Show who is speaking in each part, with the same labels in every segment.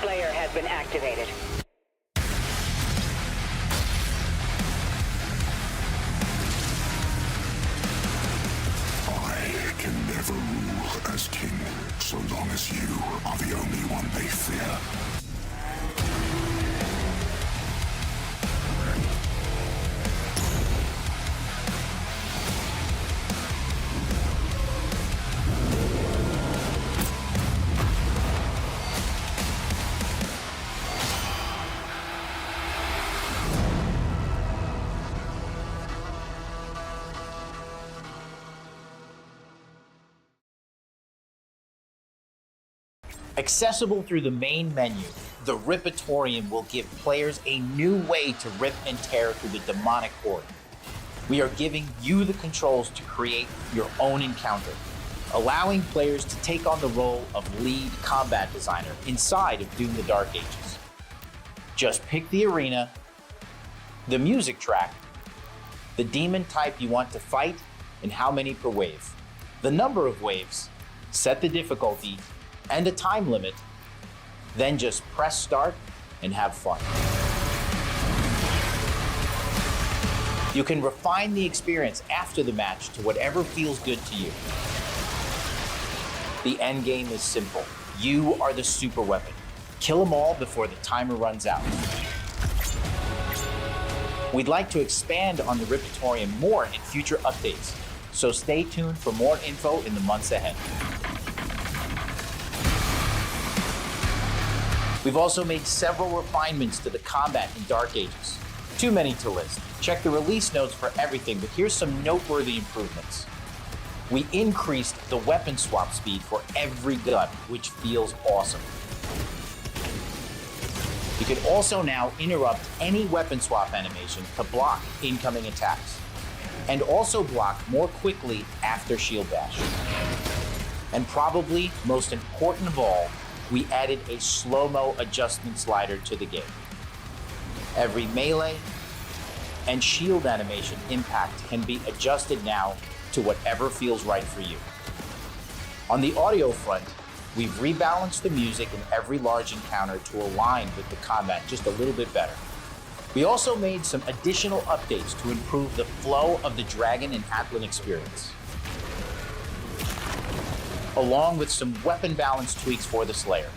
Speaker 1: Slayer has been activated.
Speaker 2: I can never rule as king, so long as you are the only one they fear.
Speaker 3: Accessible through the main menu, the Ripatorium will give players a new way to rip and tear through the demonic horde. We are giving you the controls to create your own encounter, allowing players to take on the role of lead combat designer inside of Doom: The Dark Ages. Just pick the arena, the music track, the demon type you want to fight, and how many per wave. The number of waves, set the difficulty, and a time limit, then just press start and have fun. You can refine the experience after the match to whatever feels good to you. The end game is simple. You are the super weapon. Kill them all before the timer runs out. We'd like to expand on the Ripatorium more in future updates, so stay tuned for more info in the months ahead. We've also made several refinements to the combat in Dark Ages. Too many to list. Check the release notes for everything, but here's some noteworthy improvements. We increased the weapon swap speed for every gun, which feels awesome. You can also now interrupt any weapon swap animation to block incoming attacks, and also block more quickly after shield bash. And probably most important of all, we added a slow-mo adjustment slider to the game. Every melee and shield animation impact can be adjusted now to whatever feels right for you. On the audio front, we've rebalanced the music in every large encounter to align with the combat just a little bit better. We also made some additional updates to improve the flow of the Dragon and Atlan experience, along with some weapon balance tweaks for the Slayer.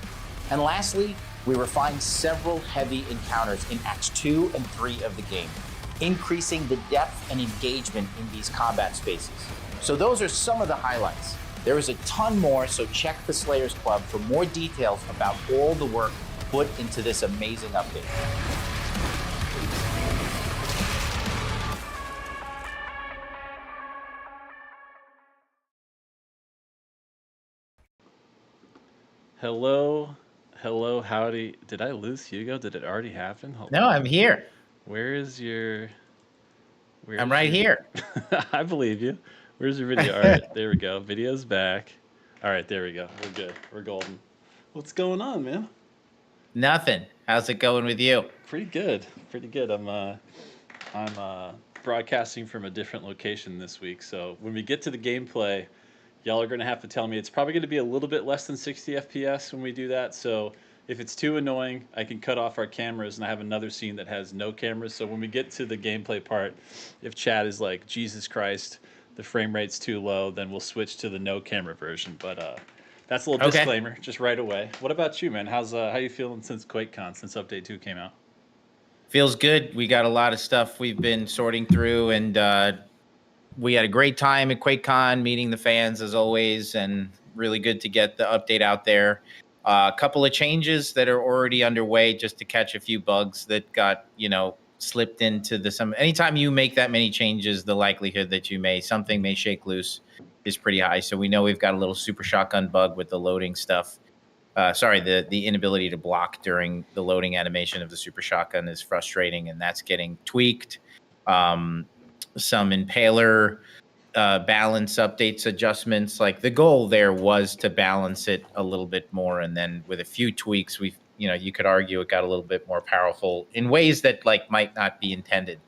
Speaker 3: And lastly, we refined several heavy encounters in Acts 2 and 3 of the game, increasing the depth and engagement in these combat spaces. So those are some of the highlights. There is a ton more, so check the Slayers Club for more details about all the work put into this amazing update.
Speaker 4: Hello, howdy. Did I lose Hugo? Did it already happen? Hold
Speaker 5: No,
Speaker 4: on.
Speaker 5: I'm here.
Speaker 4: Where's
Speaker 5: I'm right here.
Speaker 4: I believe you. Where's your video? All right, there we go. Video's back. All right, there we go. We're good. We're golden. What's going on, man?
Speaker 5: Nothing. How's it going with you?
Speaker 4: Pretty good. Pretty good. I'm broadcasting from a different location this week, so when we get to the gameplay, y'all are going to have to tell me. It's probably going to be a little bit less than 60 FPS when we do that, so if it's too annoying, I can cut off our cameras, and I have another scene that has no cameras, so when we get to the gameplay part, if chat is like, Jesus Christ, the frame rate's too low, then we'll switch to the no camera version, but that's a little disclaimer, just right away. What about you, man? How you feeling since QuakeCon, since Update 2 came out?
Speaker 5: Feels good. We got a lot of stuff we've been sorting through, and we had a great time at QuakeCon, meeting the fans as always, and really good to get the update out there. A couple of changes that are already underway just to catch a few bugs that got, slipped into some. Anytime you make that many changes, the likelihood that something may shake loose is pretty high. So we know we've got a little super shotgun bug with the loading stuff. The inability to block during the loading animation of the super shotgun is frustrating, and that's getting tweaked. Some impaler balance updates, adjustments. Like the goal there was to balance it a little bit more, and then with a few tweaks, you could argue it got a little bit more powerful in ways that might not be intended.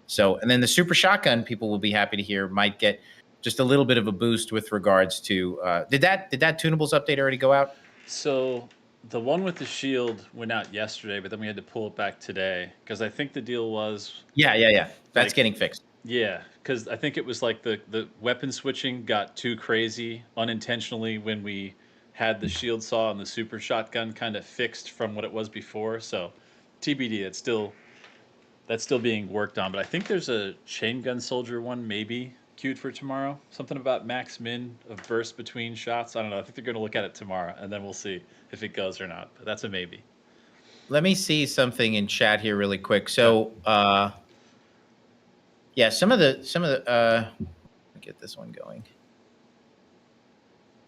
Speaker 5: So, and then the super shotgun, people will be happy to hear, might get just a little bit of a boost with regards to did that tunables update already go out?
Speaker 4: So The one with the shield went out yesterday, but then we had to pull it back today because I think the deal was
Speaker 5: Yeah. That's
Speaker 4: like,
Speaker 5: getting fixed.
Speaker 4: yeah, because I think it was like the weapon switching got too crazy unintentionally when we had the shield saw and the super shotgun kind of fixed from what it was before. So TBD, that's still being worked on. But I think there's a chain gun soldier one maybe queued for tomorrow. Something about max min of burst between shots. I don't know. I think they're going to look at it tomorrow, and then we'll see if it goes or not. But that's a maybe.
Speaker 5: Let me see something in chat here really quick.
Speaker 4: Yeah.
Speaker 5: So, yeah, some of the get this one going.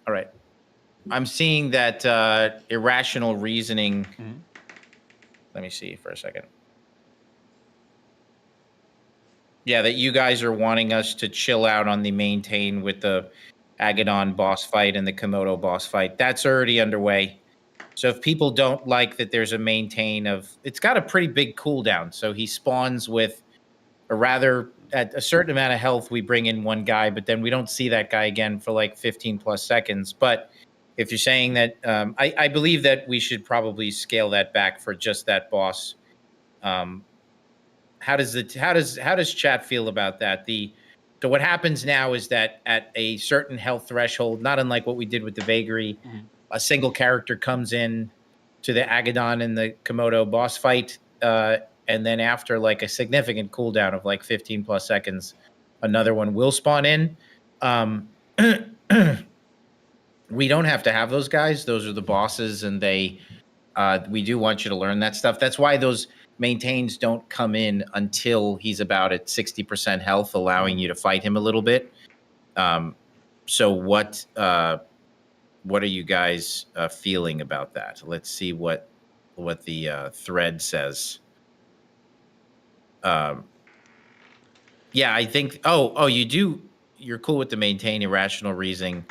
Speaker 5: All right. I'm seeing that irrational reasoning.
Speaker 4: Mm-hmm.
Speaker 5: Let me see for a second. Yeah, that you guys are wanting us to chill out on the maintain with the Agadon boss fight and the Komodo boss fight. That's already underway. So if people don't like that there's a maintain of, it's got a pretty big cooldown. So he spawns with at a certain amount of health, we bring in one guy, but then we don't see that guy again for like 15 plus seconds. But if you're saying that, I believe that we should probably scale that back for just that boss. How does chat feel about that? So what happens now is that at a certain health threshold, not unlike what we did with the vagary, a single character comes in to the Agadon and the Komodo boss fight, and then after like a significant cooldown of like 15 plus seconds, another one will spawn in. We don't have to have those guys. Those are the bosses, and we do want you to learn that stuff. That's why those maintains don't come in until he's about at 60% health, allowing you to fight him a little bit. So what are you guys feeling about that? Let's see what the thread says. Yeah, I think. Oh, you do. You're cool with the maintain irrational reasoning.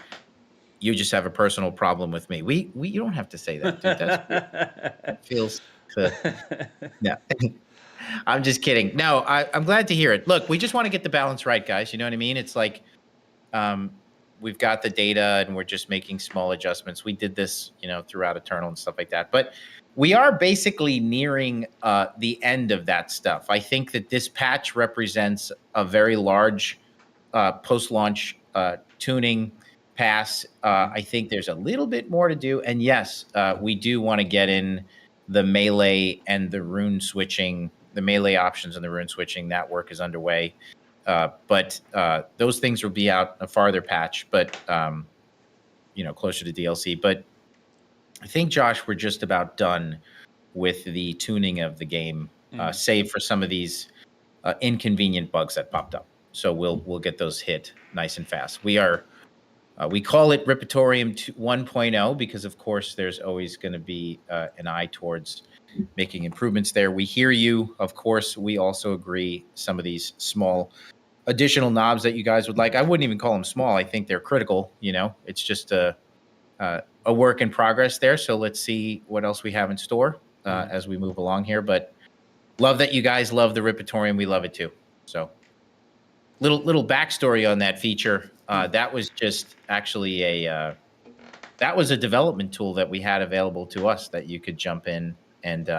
Speaker 5: You just have a personal problem with me. You don't have to say that, dude. That feels. No, I'm just kidding. No, I'm glad to hear it. Look, we just want to get the balance right, guys. You know what I mean? It's like we've got the data and we're just making small adjustments. We did this, throughout Eternal and stuff like that. But we are basically nearing the end of that stuff. I think that this patch represents a very large post-launch tuning pass. I think there's a little bit more to do. And yes, we do want to get in the melee and the rune switching, the melee options and the rune switching. That work is underway. But those things will be out a farther patch, but closer to DLC. But I think, Josh, we're just about done with the tuning of the game, save for some of these inconvenient bugs that popped up. So we'll get those hit nice and fast. We call it Ripitorium 1.0 because, of course, there's always going to be an eye towards making improvements there. We hear you. Of course, we also agree some of these small additional knobs that you guys would like. I wouldn't even call them small. I think they're critical. It's just a work in progress there. So let's see what else we have in store as we move along here. But love that you guys love the Ripitorium. We love it too. So little backstory on that feature. That was just actually that was a development tool that we had available to us that you could jump in and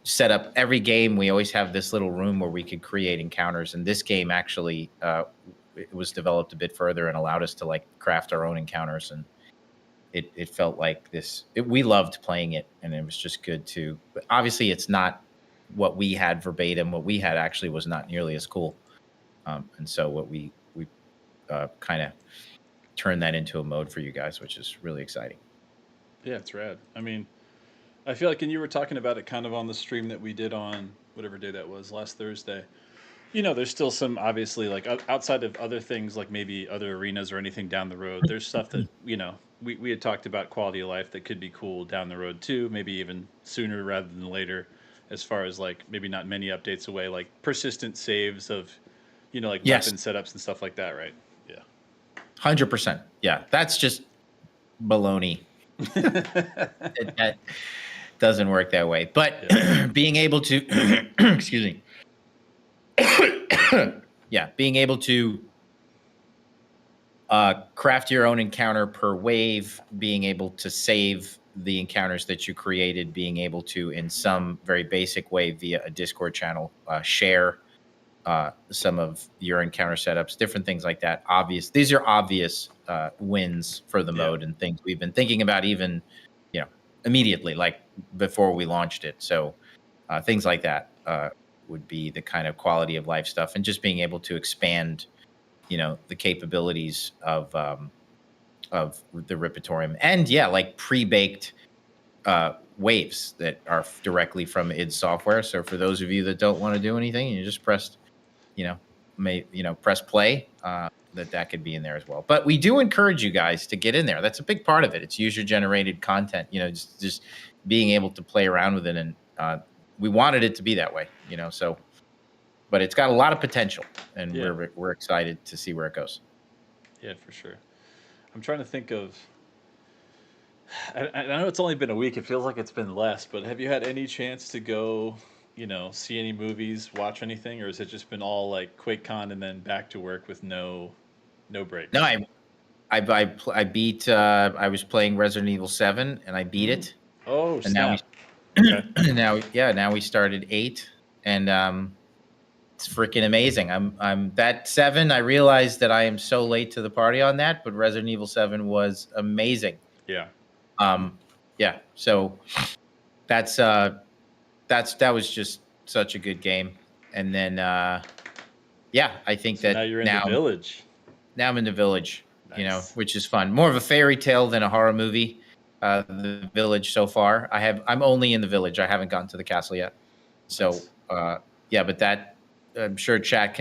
Speaker 5: set up every game. We always have this little room where we could create encounters. And this game actually it was developed a bit further and allowed us to craft our own encounters. And it felt like we loved playing it. And it was just good to, but obviously it's not what we had verbatim. What we had actually was not nearly as cool. And so what we kind of turned that into a mode for you guys, which is really exciting.
Speaker 4: Yeah, it's rad. I mean, I feel like, and you were talking about it kind of on the stream that we did on whatever day that was, last Thursday. There's still some, obviously, outside of other things, like maybe other arenas or anything down the road, there's stuff that, we had talked about quality of life that could be cool down the road too, maybe even sooner rather than later, as far as maybe not many updates away, like persistent saves of,
Speaker 5: Yes.
Speaker 4: weapon setups and stuff like that, right? Yeah.
Speaker 5: 100%. Yeah, that's just baloney. That doesn't work that way. But being able to, excuse me. Yeah, being able to craft your own encounter per wave, being able to save the encounters that you created, being able to, in some very basic way via a Discord channel, share some of your encounter setups, different things like that. These are obvious wins for the mode and things we've been thinking about, even immediately, like before we launched it. So things like that would be the kind of quality of life stuff, and just being able to expand, the capabilities of the Repertorium, and like pre-baked waves that are directly from id Software. So for those of you that don't want to do anything, you just press press play, that could be in there as well. But we do encourage you guys to get in there. That's a big part of it. It's user generated content, just being able to play around with it. And we wanted it to be that way, so, but it's got a lot of potential, and we're excited to see where it goes.
Speaker 4: Yeah, for sure. I'm trying to think of, I know it's only been a week. It feels like it's been less, but have you had any chance to go, see any movies, watch anything, or has it just been all like QuakeCon and then back to work with no break?
Speaker 5: No, I beat. I was playing Resident Evil 7, and I beat it.
Speaker 4: Oh,
Speaker 5: and
Speaker 4: snap.
Speaker 5: Now we started 8, and it's freaking amazing. I'm that 7. I realized that I am so late to the party on that, but Resident Evil 7 was amazing.
Speaker 4: Yeah.
Speaker 5: So that was just such a good game. And then I think
Speaker 4: so
Speaker 5: that
Speaker 4: now you're in the village.
Speaker 5: Now I'm in the village,
Speaker 4: Nice.
Speaker 5: which is fun. More of a fairy tale than a horror movie. The village so far. I'm only in the village. I haven't gotten to the castle yet. So
Speaker 4: Nice.
Speaker 5: but that I'm sure chat.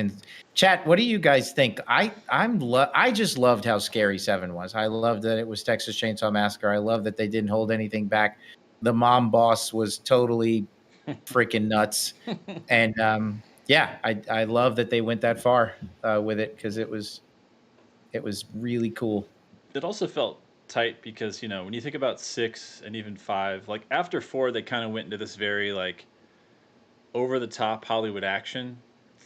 Speaker 5: What do you guys think? I just loved how scary 7 was. I loved that it was Texas Chainsaw Massacre. I love that they didn't hold anything back. The mom boss was totally freaking nuts. And I love that they went that far with it, because it was really cool.
Speaker 4: It also felt tight because, when you think about 6 and even 5, like after 4, they kind of went into this very like over the top Hollywood action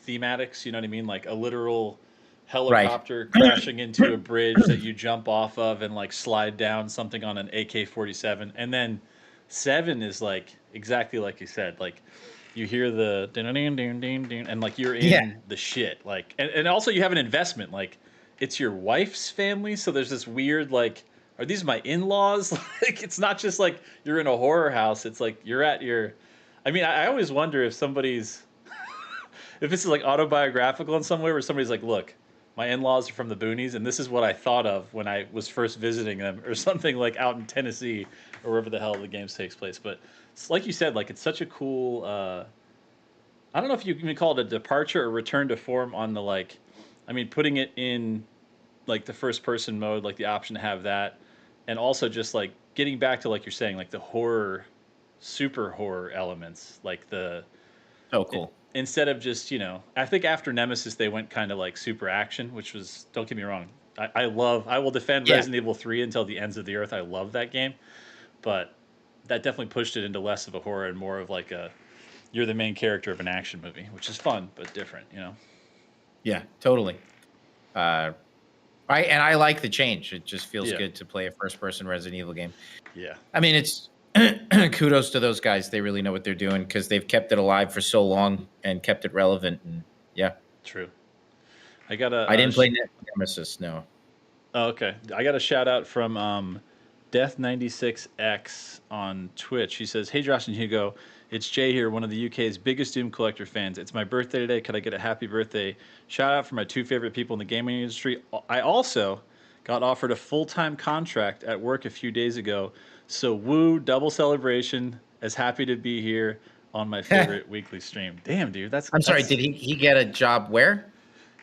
Speaker 4: thematics, you know what I mean? Like a literal helicopter crashing into a bridge that you jump off of and like slide down something on an AK-47. And then 7 is like exactly like you said, like you hear the and like you're in the shit. Like and also you have an investment, like it's your wife's family, so there's this weird like, are these my in-laws? Like it's not just like you're in a horror house, it's like you're at your, I mean, I always wonder if somebody's if this is like autobiographical in some way, where somebody's like, look, my in-laws are from the boonies, and this is what I thought of when I was first visiting them, or something, like out in Tennessee or wherever the hell the games takes place. But it's like you said, like it's such a cool, I don't know if you can call it a departure or return to form on the, like, I mean, putting it in like the first person mode, like the option to have that, and also just like getting back to, like you're saying, like the horror, super horror elements, like the,
Speaker 5: oh cool.
Speaker 4: Instead of just, I think after Nemesis they went kind of like super action, which was, don't get me wrong, I will defend Resident Evil 3 until the ends of the earth. I love that game, but that definitely pushed it into less of a horror and more of like a, you're the main character of an action movie, which is fun but different,
Speaker 5: Yeah, totally. I like the change. It just feels good to play a first-person Resident Evil game.
Speaker 4: Yeah.
Speaker 5: I mean, it's kudos to those guys. They really know what they're doing, because they've kept it alive for so long and kept it relevant. And
Speaker 4: True.
Speaker 5: I didn't play Nemesis. No.
Speaker 4: Oh, okay. I got a shout out from Death96X on Twitch. He says, "Hey Josh and Hugo, it's Jay here, one of the UK's biggest Doom Collector fans. It's my birthday today. Could I get a happy birthday shout out for my 2 favorite people in the gaming industry? I also got offered a full-time contract at work a few days ago. So woo, double celebration. As happy to be here on my favorite weekly stream." Damn, dude.
Speaker 5: I'm sorry. Did he get a job where?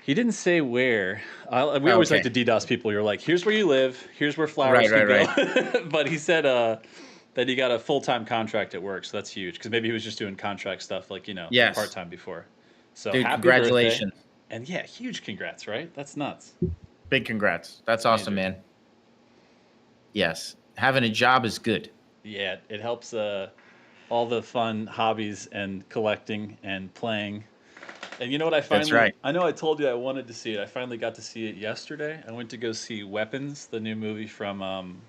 Speaker 4: He didn't say where. We always like to DDoS people. You're like, here's where you live. Here's where flowers can go. But he said that he got a full-time contract at work. So that's huge. Because maybe he was just doing contract stuff like, part-time before. So
Speaker 5: dude,
Speaker 4: happy
Speaker 5: congratulations.
Speaker 4: Birthday. And yeah, huge congrats, right? That's nuts.
Speaker 5: Big congrats. That's awesome, man. Yes. Having a job is good.
Speaker 4: Yeah, it helps all the fun hobbies and collecting and playing. And you know what I finally...
Speaker 5: That's right.
Speaker 4: I know I told you I wanted to see it. I finally got to see it yesterday. I went to go see Weapons, the new movie from...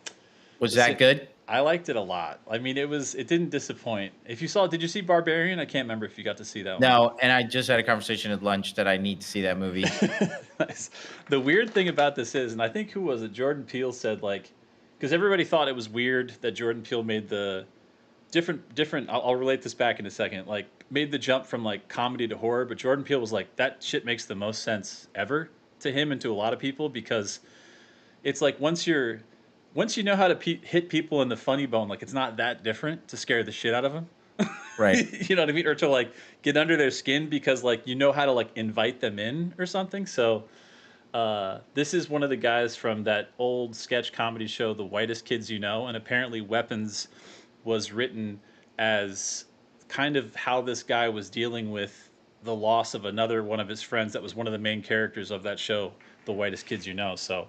Speaker 5: Was that good?
Speaker 4: I liked it a lot. I mean, it didn't disappoint. If you saw, did you see Barbarian? I can't remember if you got to see that one.
Speaker 5: No, and I just had a conversation at lunch that I need to see that movie.
Speaker 4: Nice. The weird thing about this is, and I think who was it? Jordan Peele said like, because everybody thought it was weird that Jordan Peele made the different. I'll relate this back in a second. Like made the jump from like comedy to horror, but Jordan Peele was like that shit makes the most sense ever to him and to a lot of people because it's like once you know how to hit people in the funny bone, like it's not that different to scare the shit out of them.
Speaker 5: Right.
Speaker 4: You know what I mean? Or to like get under their skin because like you know how to like invite them in or something. So this is one of the guys from that old sketch comedy show, The Whitest Kids You Know, and apparently Weapons was written as kind of how this guy was dealing with the loss of another one of his friends that was one of the main characters of that show, The Whitest Kids You Know. So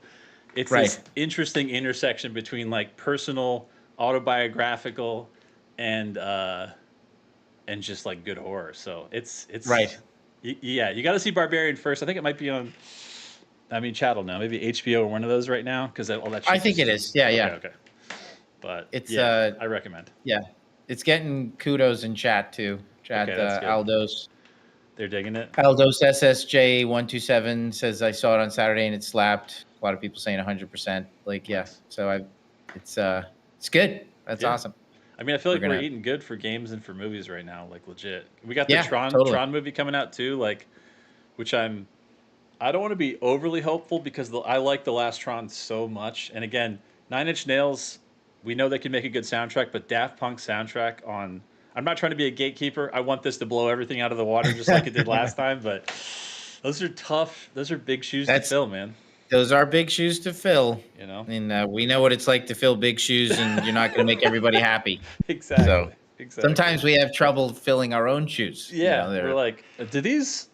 Speaker 4: it's this interesting intersection between like personal, autobiographical, and just like good horror. So it's
Speaker 5: Right.
Speaker 4: Yeah, you got to see Barbarian first. I think it might be on. I mean, Chattel now, maybe HBO or one of those right now because all that. Shit
Speaker 5: I think it is. Yeah, yeah.
Speaker 4: Okay. But
Speaker 5: It's
Speaker 4: I recommend.
Speaker 5: Yeah, it's getting kudos in chat too. Chat
Speaker 4: Okay, that's good.
Speaker 5: Aldos.
Speaker 4: They're digging it.
Speaker 5: Aldos SSJ127 says I saw it on Saturday and it slapped. A lot of people saying 100%. Like yeah,
Speaker 4: Nice.
Speaker 5: so it's good. That's awesome.
Speaker 4: I mean, I feel like we're
Speaker 5: gonna-
Speaker 4: eating good for games and for movies right now, like legit. We got
Speaker 5: Yeah,
Speaker 4: the Tron
Speaker 5: totally.
Speaker 4: Tron movie coming out too, like, which I don't want to be overly hopeful because I like the last Tron so much. And again, Nine Inch Nails, we know they can make a good soundtrack, but Daft Punk soundtrack on. I'm not trying to be a gatekeeper. I want this to blow everything out of the water just like it did last time, but those are tough. Those are big shoes to fill, man.
Speaker 5: Those are big shoes to fill.
Speaker 4: You know,
Speaker 5: and we know what it's like to fill big shoes, and you're not going to make everybody happy.
Speaker 4: Exactly.
Speaker 5: So
Speaker 4: exactly.
Speaker 5: sometimes we have trouble filling our own shoes.
Speaker 4: Yeah,
Speaker 5: you know,
Speaker 4: we're like,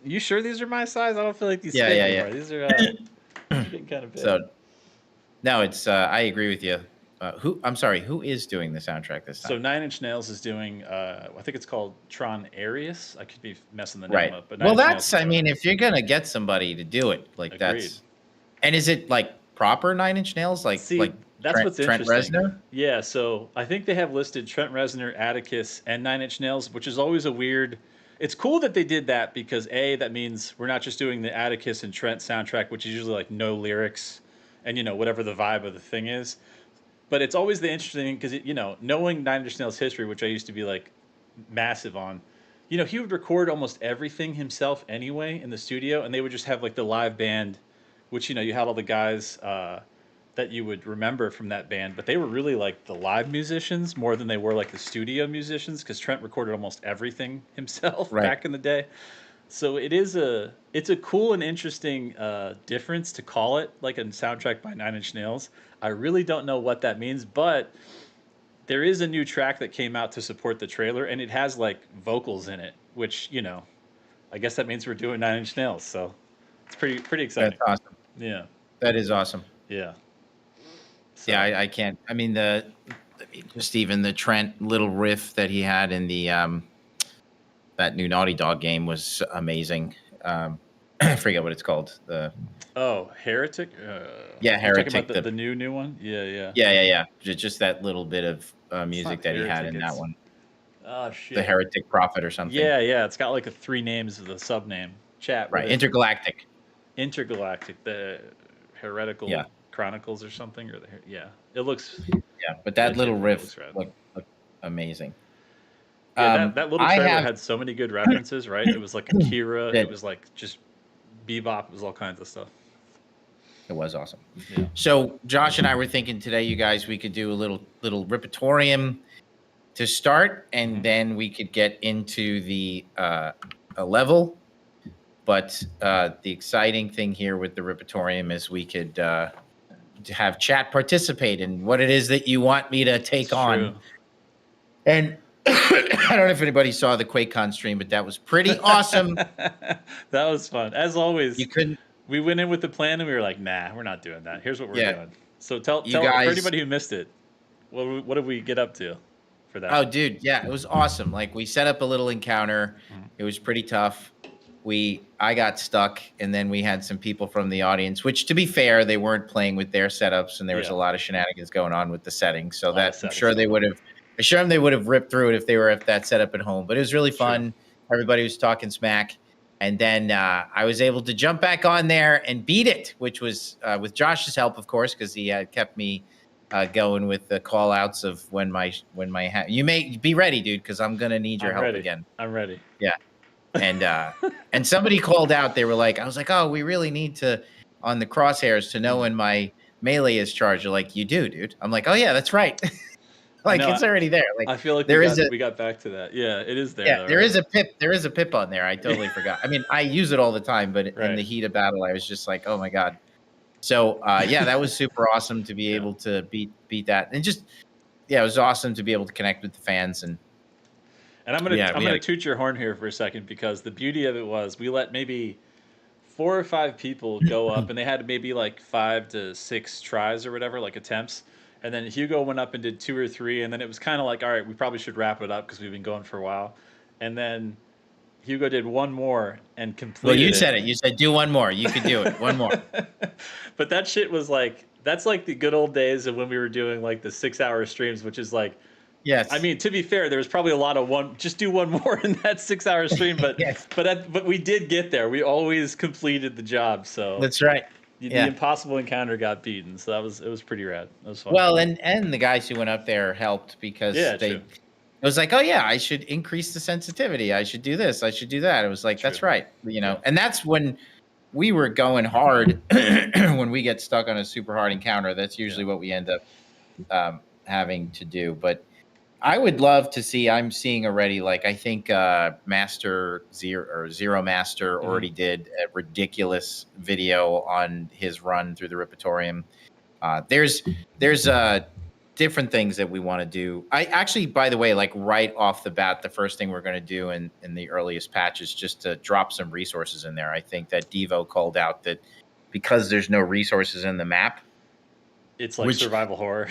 Speaker 4: you sure these are my size? I don't feel like these
Speaker 5: Yeah,
Speaker 4: fit
Speaker 5: yeah,
Speaker 4: anymore.
Speaker 5: yeah.
Speaker 4: These are getting kind of big.
Speaker 5: So no, it's I agree with you. Who is doing the soundtrack this time?
Speaker 4: So Nine Inch Nails is doing, I think it's called Tron Arius. I could be messing the name up, but Nine Inch Nails is doing it.
Speaker 5: if you're gonna get somebody to do it, like
Speaker 4: Agreed.
Speaker 5: and is it like proper Nine Inch Nails, like
Speaker 4: See,
Speaker 5: like
Speaker 4: that's what's
Speaker 5: Trent
Speaker 4: interesting.
Speaker 5: Reznor?
Speaker 4: Yeah, so I think they have listed Trent Reznor, Atticus, and Nine Inch Nails, which is always a weird. It's cool that they did that because that means we're not just doing the Atticus and Trent soundtrack, which is usually like no lyrics, and whatever the vibe of the thing is. But it's always the interesting because knowing Nine Inch Nails history, which I used to be like massive on, he would record almost everything himself anyway in the studio, and they would just have like the live band, which you had all the guys that you would remember from that band, but they were really like the live musicians more than they were like the studio musicians because Trent recorded almost everything himself back in the day. So it's a cool and interesting difference to call it like a soundtrack by Nine Inch Nails. I really don't know what that means, but there is a new track that came out to support the trailer, and it has like vocals in it, which I guess that means we're doing Nine Inch Nails. So it's pretty exciting.
Speaker 5: That's awesome.
Speaker 4: Yeah,
Speaker 5: That is awesome.
Speaker 4: yeah. So,
Speaker 5: Yeah, I can't. I mean, just even the Trent little riff that he had in the that new Naughty Dog game was amazing. I forget what it's called.
Speaker 4: Heretic.
Speaker 5: Yeah,
Speaker 4: You're
Speaker 5: Heretic.
Speaker 4: talking about the new one. Yeah.
Speaker 5: Yeah. Just that little bit of music that he had
Speaker 4: Heretic,
Speaker 5: in that one.
Speaker 4: Oh shit.
Speaker 5: The Heretic Prophet or something.
Speaker 4: Yeah. It's got like 3 names of the sub name. Chat.
Speaker 5: Right. Intergalactic.
Speaker 4: Intergalactic. The Heretical Chronicles or something. It looks.
Speaker 5: Yeah, but that little riff
Speaker 4: looks rad.
Speaker 5: looked amazing.
Speaker 4: Yeah, that little trailer
Speaker 5: have-
Speaker 4: had so many good references, right? It was like Akira. It was like just Bebop. It was all kinds of stuff.
Speaker 5: It was awesome.
Speaker 4: Yeah.
Speaker 5: So Josh and I were thinking today, you guys, we could do a little repertorium to start, and then we could get into the a level. But the exciting thing here with the repertorium is we could have chat participate in what it is that you want me to take on.
Speaker 4: True.
Speaker 5: And I don't know if anybody saw the QuakeCon stream, but that was pretty awesome.
Speaker 4: That was fun. As always,
Speaker 5: You couldn't.
Speaker 4: we went in with the plan and we were like, nah, we're not doing that. Here's what we're doing. So tell
Speaker 5: guys-
Speaker 4: for anybody who missed it, what did we get up to for that?
Speaker 5: Oh, dude, yeah, it was awesome. Like we set up a little encounter. It was pretty tough. I got stuck, and then we had some people from the audience, which, to be fair, they weren't playing with their setups, and there was a lot of shenanigans going on with the settings. So that I'm sure they would have ripped through it if they were at that setup at home. But it was really fun. Everybody was talking smack, and then I was able to jump back on there and beat it, which was with Josh's help, of course, because he kept me going with the call outs of when my you may be ready, dude, because I'm gonna need your help again.
Speaker 4: I'm ready.
Speaker 5: Yeah. And somebody called out. They were like, I was like, oh, we really need to on the crosshairs to know when my melee is charged. They're like, you do, dude. I'm like, oh yeah, that's right. Like it's already there. Like
Speaker 4: I feel like we got back to that. Yeah, it is there.
Speaker 5: Yeah,
Speaker 4: though,
Speaker 5: there
Speaker 4: right?
Speaker 5: is a pip. There is a pip on there. I totally forgot. I mean, I use it all the time, but in the heat of battle, I was just like, oh my god. So yeah, that was super awesome to be able to beat that, and just it was awesome to be able to connect with the fans. And
Speaker 4: I'm gonna toot your horn here for a second, because the beauty of it was we let maybe 4 or 5 people go up, and they had maybe like 5 to 6 tries or whatever, like attempts. And then Hugo went up and did 2 or 3, and then it was kind of like, all right, we probably should wrap it up because we've been going for a while. And then Hugo did one more and completed.
Speaker 5: Well, you said it. You said do one more. You could do it. One more.
Speaker 4: But that shit was like, that's like the good old days of when we were doing like the 6-hour streams, which is like,
Speaker 5: yes.
Speaker 4: I mean, to be fair, there was probably a lot of just do one more in that 6-hour stream, but but we did get there. We always completed the job. So
Speaker 5: that's right.
Speaker 4: The impossible encounter got beaten, so it was pretty rad. It was fun.
Speaker 5: Well, and the guys who went up there helped because it was like, oh yeah, I should increase the sensitivity. I should do this. I should do that. It was like, that's right. And that's when we were going hard. When we get stuck on a super hard encounter, that's usually what we end up having to do. But I would love to see. I'm seeing already. Like I think Master Zero Master already did a ridiculous video on his run through the Ripatorium. There's different things that we want to do. I actually, by the way, like right off the bat, the first thing we're going to do in the earliest patch is just to drop some resources in there. I think that Devo called out that because there's no resources in the map,
Speaker 4: it's like survival horror.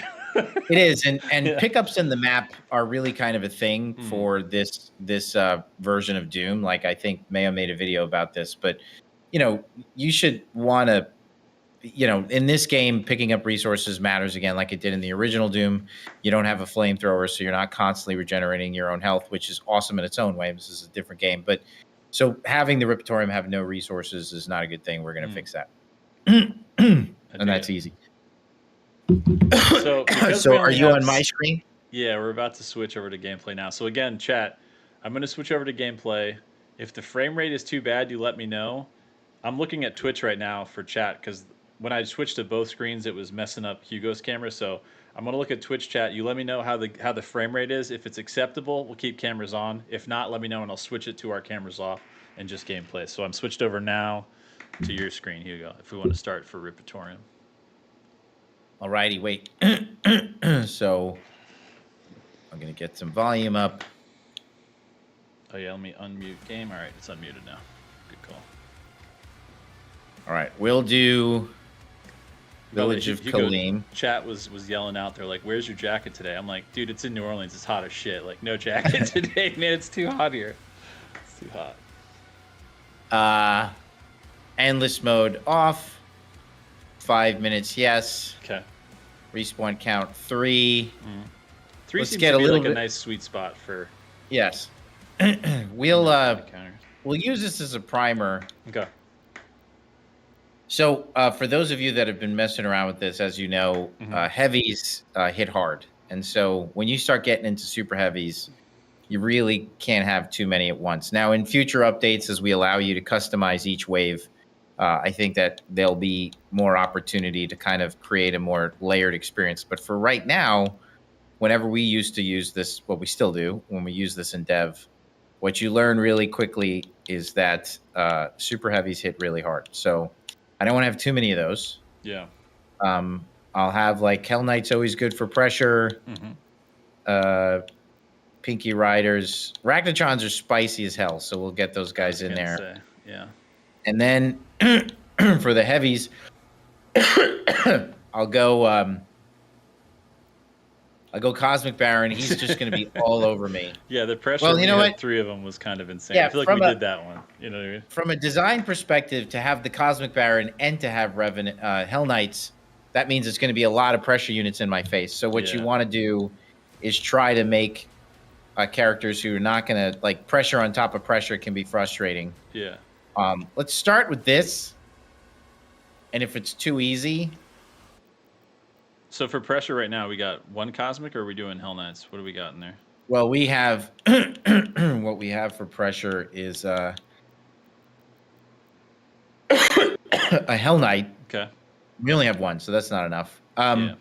Speaker 5: It is, and pickups in the map are really kind of a thing for this version of Doom. Like I think Mayo made a video about this, but you should want to, in this game, picking up resources matters again, like it did in the original Doom. You don't have a flamethrower, so you're not constantly regenerating your own health, which is awesome in its own way. This is a different game, but so having the Ripatorium have no resources is not a good thing. We're going to fix that, and that's easy. So are you on my screen?
Speaker 4: Yeah, we're about to switch over to gameplay now. So again, chat, I'm going to switch over to gameplay. If the frame rate is too bad, you let me know. I'm looking at Twitch right now for chat because when I switched to both screens, it was messing up Hugo's camera. So I'm going to look at Twitch chat. You let me know how the frame rate is. If it's acceptable, we'll keep cameras on. If not, let me know and I'll switch it to our cameras off and just gameplay. So I'm switched over now to your screen, Hugo, if we want to start for Ripatorium.
Speaker 5: Alrighty, wait. So I'm gonna get some volume up.
Speaker 4: Oh yeah, let me unmute game. All right, it's unmuted now. Good call.
Speaker 5: All right, we'll do Village of Kaleem.
Speaker 4: Chat was yelling out. They're like, "Where's your jacket today?" I'm like, "Dude, it's in New Orleans. It's hot as shit. Like, no jacket today, man. It's too hot here. It's too hot."
Speaker 5: Endless mode off. 5 minutes, yes.
Speaker 4: Okay.
Speaker 5: Respawn count 3.
Speaker 4: 3 seems to be like a nice sweet spot for.
Speaker 5: Yes. We'll use this as a primer.
Speaker 4: Okay.
Speaker 5: So for those of you that have been messing around with this, as you know, heavies hit hard, and so when you start getting into super heavies, you really can't have too many at once. Now, in future updates, as we allow you to customize each wave. I think that there'll be more opportunity to kind of create a more layered experience. But for right now, whenever we used to use this, what we still do when we use this in dev, what you learn really quickly is that super heavies hit really hard. So I don't want to have too many of those.
Speaker 4: Yeah.
Speaker 5: I'll have like Hell Knight's always good for pressure. Pinky Riders. Ragnatrons are spicy as hell, so we'll get those guys in there.
Speaker 4: Yeah.
Speaker 5: And then for the heavies, I'll go I go Cosmic Baron. He's just going to be all over me.
Speaker 4: Yeah, the pressure
Speaker 5: Well,
Speaker 4: when
Speaker 5: you
Speaker 4: you
Speaker 5: know
Speaker 4: had
Speaker 5: what?
Speaker 4: 3 of them was kind of insane.
Speaker 5: Yeah,
Speaker 4: I feel like
Speaker 5: from
Speaker 4: we
Speaker 5: a-
Speaker 4: did that one. You know what I mean?
Speaker 5: From a design perspective, to have the Cosmic Baron and to have Hell Knights, that means it's going to be a lot of pressure units in my face. So what you
Speaker 4: Yeah.
Speaker 5: want to do is try to make characters who are not going to like pressure on top of pressure can be frustrating.
Speaker 4: Yeah.
Speaker 5: Let's start with this, and if it's too easy,
Speaker 4: So for pressure right now, we got 1 Cosmic, or are we doing Hell Knights? What do we got in there?
Speaker 5: well, we have what we have for pressure is a Hell Knight.
Speaker 4: Okay.
Speaker 5: We only have 1, so that's not enough.
Speaker 4: Yeah.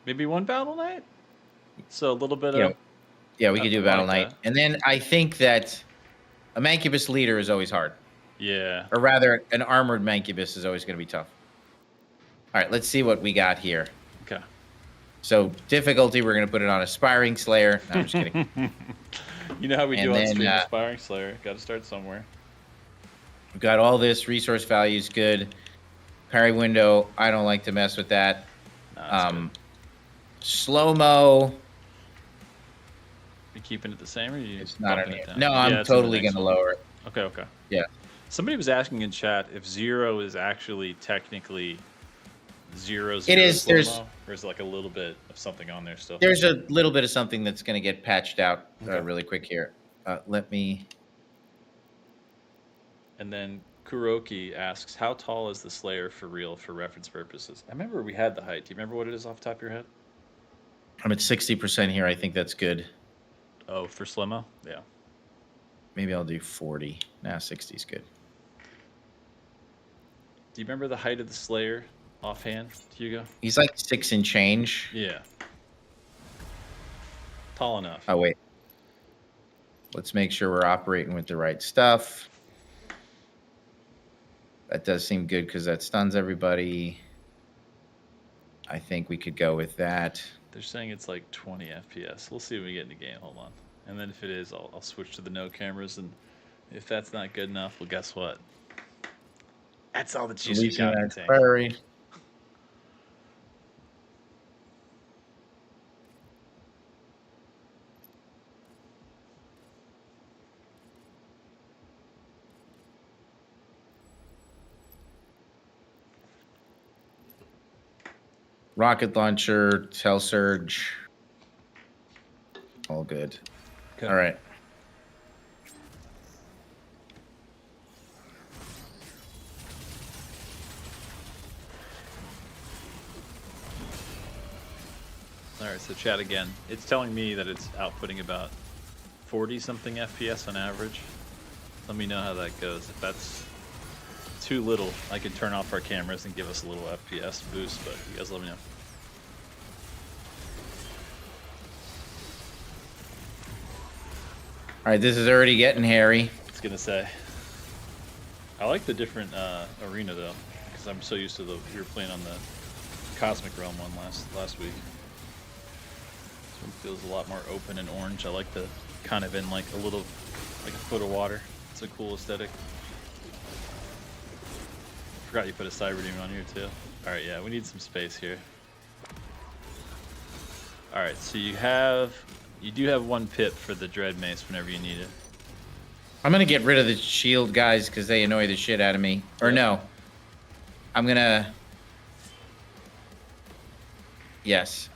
Speaker 4: Maybe 1 Battle Knight? So a little bit of...
Speaker 5: Yeah, we could do a
Speaker 4: I
Speaker 5: Battle
Speaker 4: like
Speaker 5: Knight.
Speaker 4: that.
Speaker 5: And then I think that a Mancubus leader is always hard.
Speaker 4: Yeah.
Speaker 5: Or rather, an armored Mancubus is always going to be tough. All right, let's see what we got here.
Speaker 4: Okay.
Speaker 5: So difficulty, we're going to put it on Aspiring Slayer. No, I'm just kidding.
Speaker 4: You know how we
Speaker 5: And
Speaker 4: do on
Speaker 5: then,
Speaker 4: stream Aspiring Slayer. Got to start somewhere.
Speaker 5: We've got all this. Resource value is good. Parry window, I don't like to mess with that. Slow-mo.
Speaker 4: You keeping it the same, or you
Speaker 5: It's not
Speaker 4: bumping
Speaker 5: an
Speaker 4: it down?
Speaker 5: No,
Speaker 4: Yeah,
Speaker 5: I'm
Speaker 4: it's in the
Speaker 5: totally
Speaker 4: next
Speaker 5: going to
Speaker 4: one.
Speaker 5: lower it.
Speaker 4: Okay, okay.
Speaker 5: Yeah.
Speaker 4: Somebody was asking in chat if 0 is actually technically 0, 0
Speaker 5: It is,
Speaker 4: slow-mo,
Speaker 5: there's-
Speaker 4: or is it like a little bit of something on there still?
Speaker 5: There's a little bit of something that's going to get patched out
Speaker 4: Okay.
Speaker 5: really quick here. Let me...
Speaker 4: And then Kuroki asks, how tall is the Slayer for real for reference purposes? I remember we had the height. Do you remember what it is off the top of your head?
Speaker 5: I'm at 60% here. I think that's good.
Speaker 4: Oh, for Slimmo? Yeah.
Speaker 5: Maybe I'll do 40. Nah, 60 is good.
Speaker 4: Do you remember the height of the Slayer offhand, Hugo?
Speaker 5: He's like 6 and change.
Speaker 4: Yeah. Tall enough.
Speaker 5: Oh, wait. Let's make sure we're operating with the right stuff. That does seem good because that stuns everybody. I think we could go with that.
Speaker 4: They're saying it's like 20 FPS. We'll see when we get in the game. Hold on. And then if it is, I'll switch to the no cameras. And if that's not good enough, well, guess what? That's all the juice you
Speaker 5: Releasing
Speaker 4: got.
Speaker 5: that
Speaker 4: in the tank.
Speaker 5: query. Rocket launcher, tail surge. All good.
Speaker 4: Okay.
Speaker 5: All right.
Speaker 4: All right, so chat again. It's telling me that it's outputting about 40-something FPS on average. Let me know how that goes. If that's too little, I could turn off our cameras and give us a little FPS boost, but you guys let me know.
Speaker 5: All right, this is already getting hairy.
Speaker 4: I was gonna say. I like the different arena though, because I'm so used to we were playing on the Cosmic Realm one last week. This one feels a lot more open and orange. I like the kind of in like a little, like a foot of water. It's a cool aesthetic. Forgot you put a Cyber Demon on here too. All right, yeah, we need some space here. All right, so you do have 1 pip for the Dread Mace whenever you need it.
Speaker 5: I'm gonna get rid of the shield guys because they annoy the shit out of me. Or
Speaker 4: Yep.
Speaker 5: no, I'm gonna. Yes.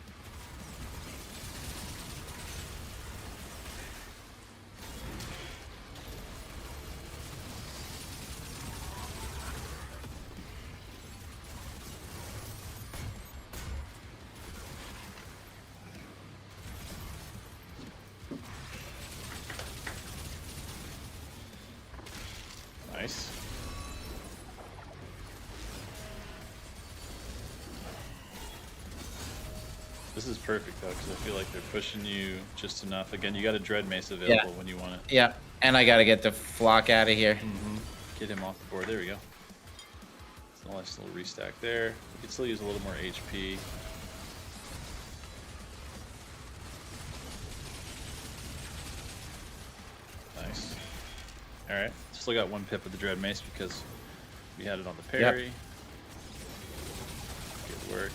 Speaker 4: Nice. This is perfect though, because I feel like they're pushing you just enough. Again, you got a Dread Mace available when you want it.
Speaker 5: Yeah, and I gotta get the flock out of here.
Speaker 4: Get him off the board. There we go. So nice little restack there. We could still use a little more HP. Nice. All right. Still got 1 pip of the Dread Mace because we had it on the parry. Good work.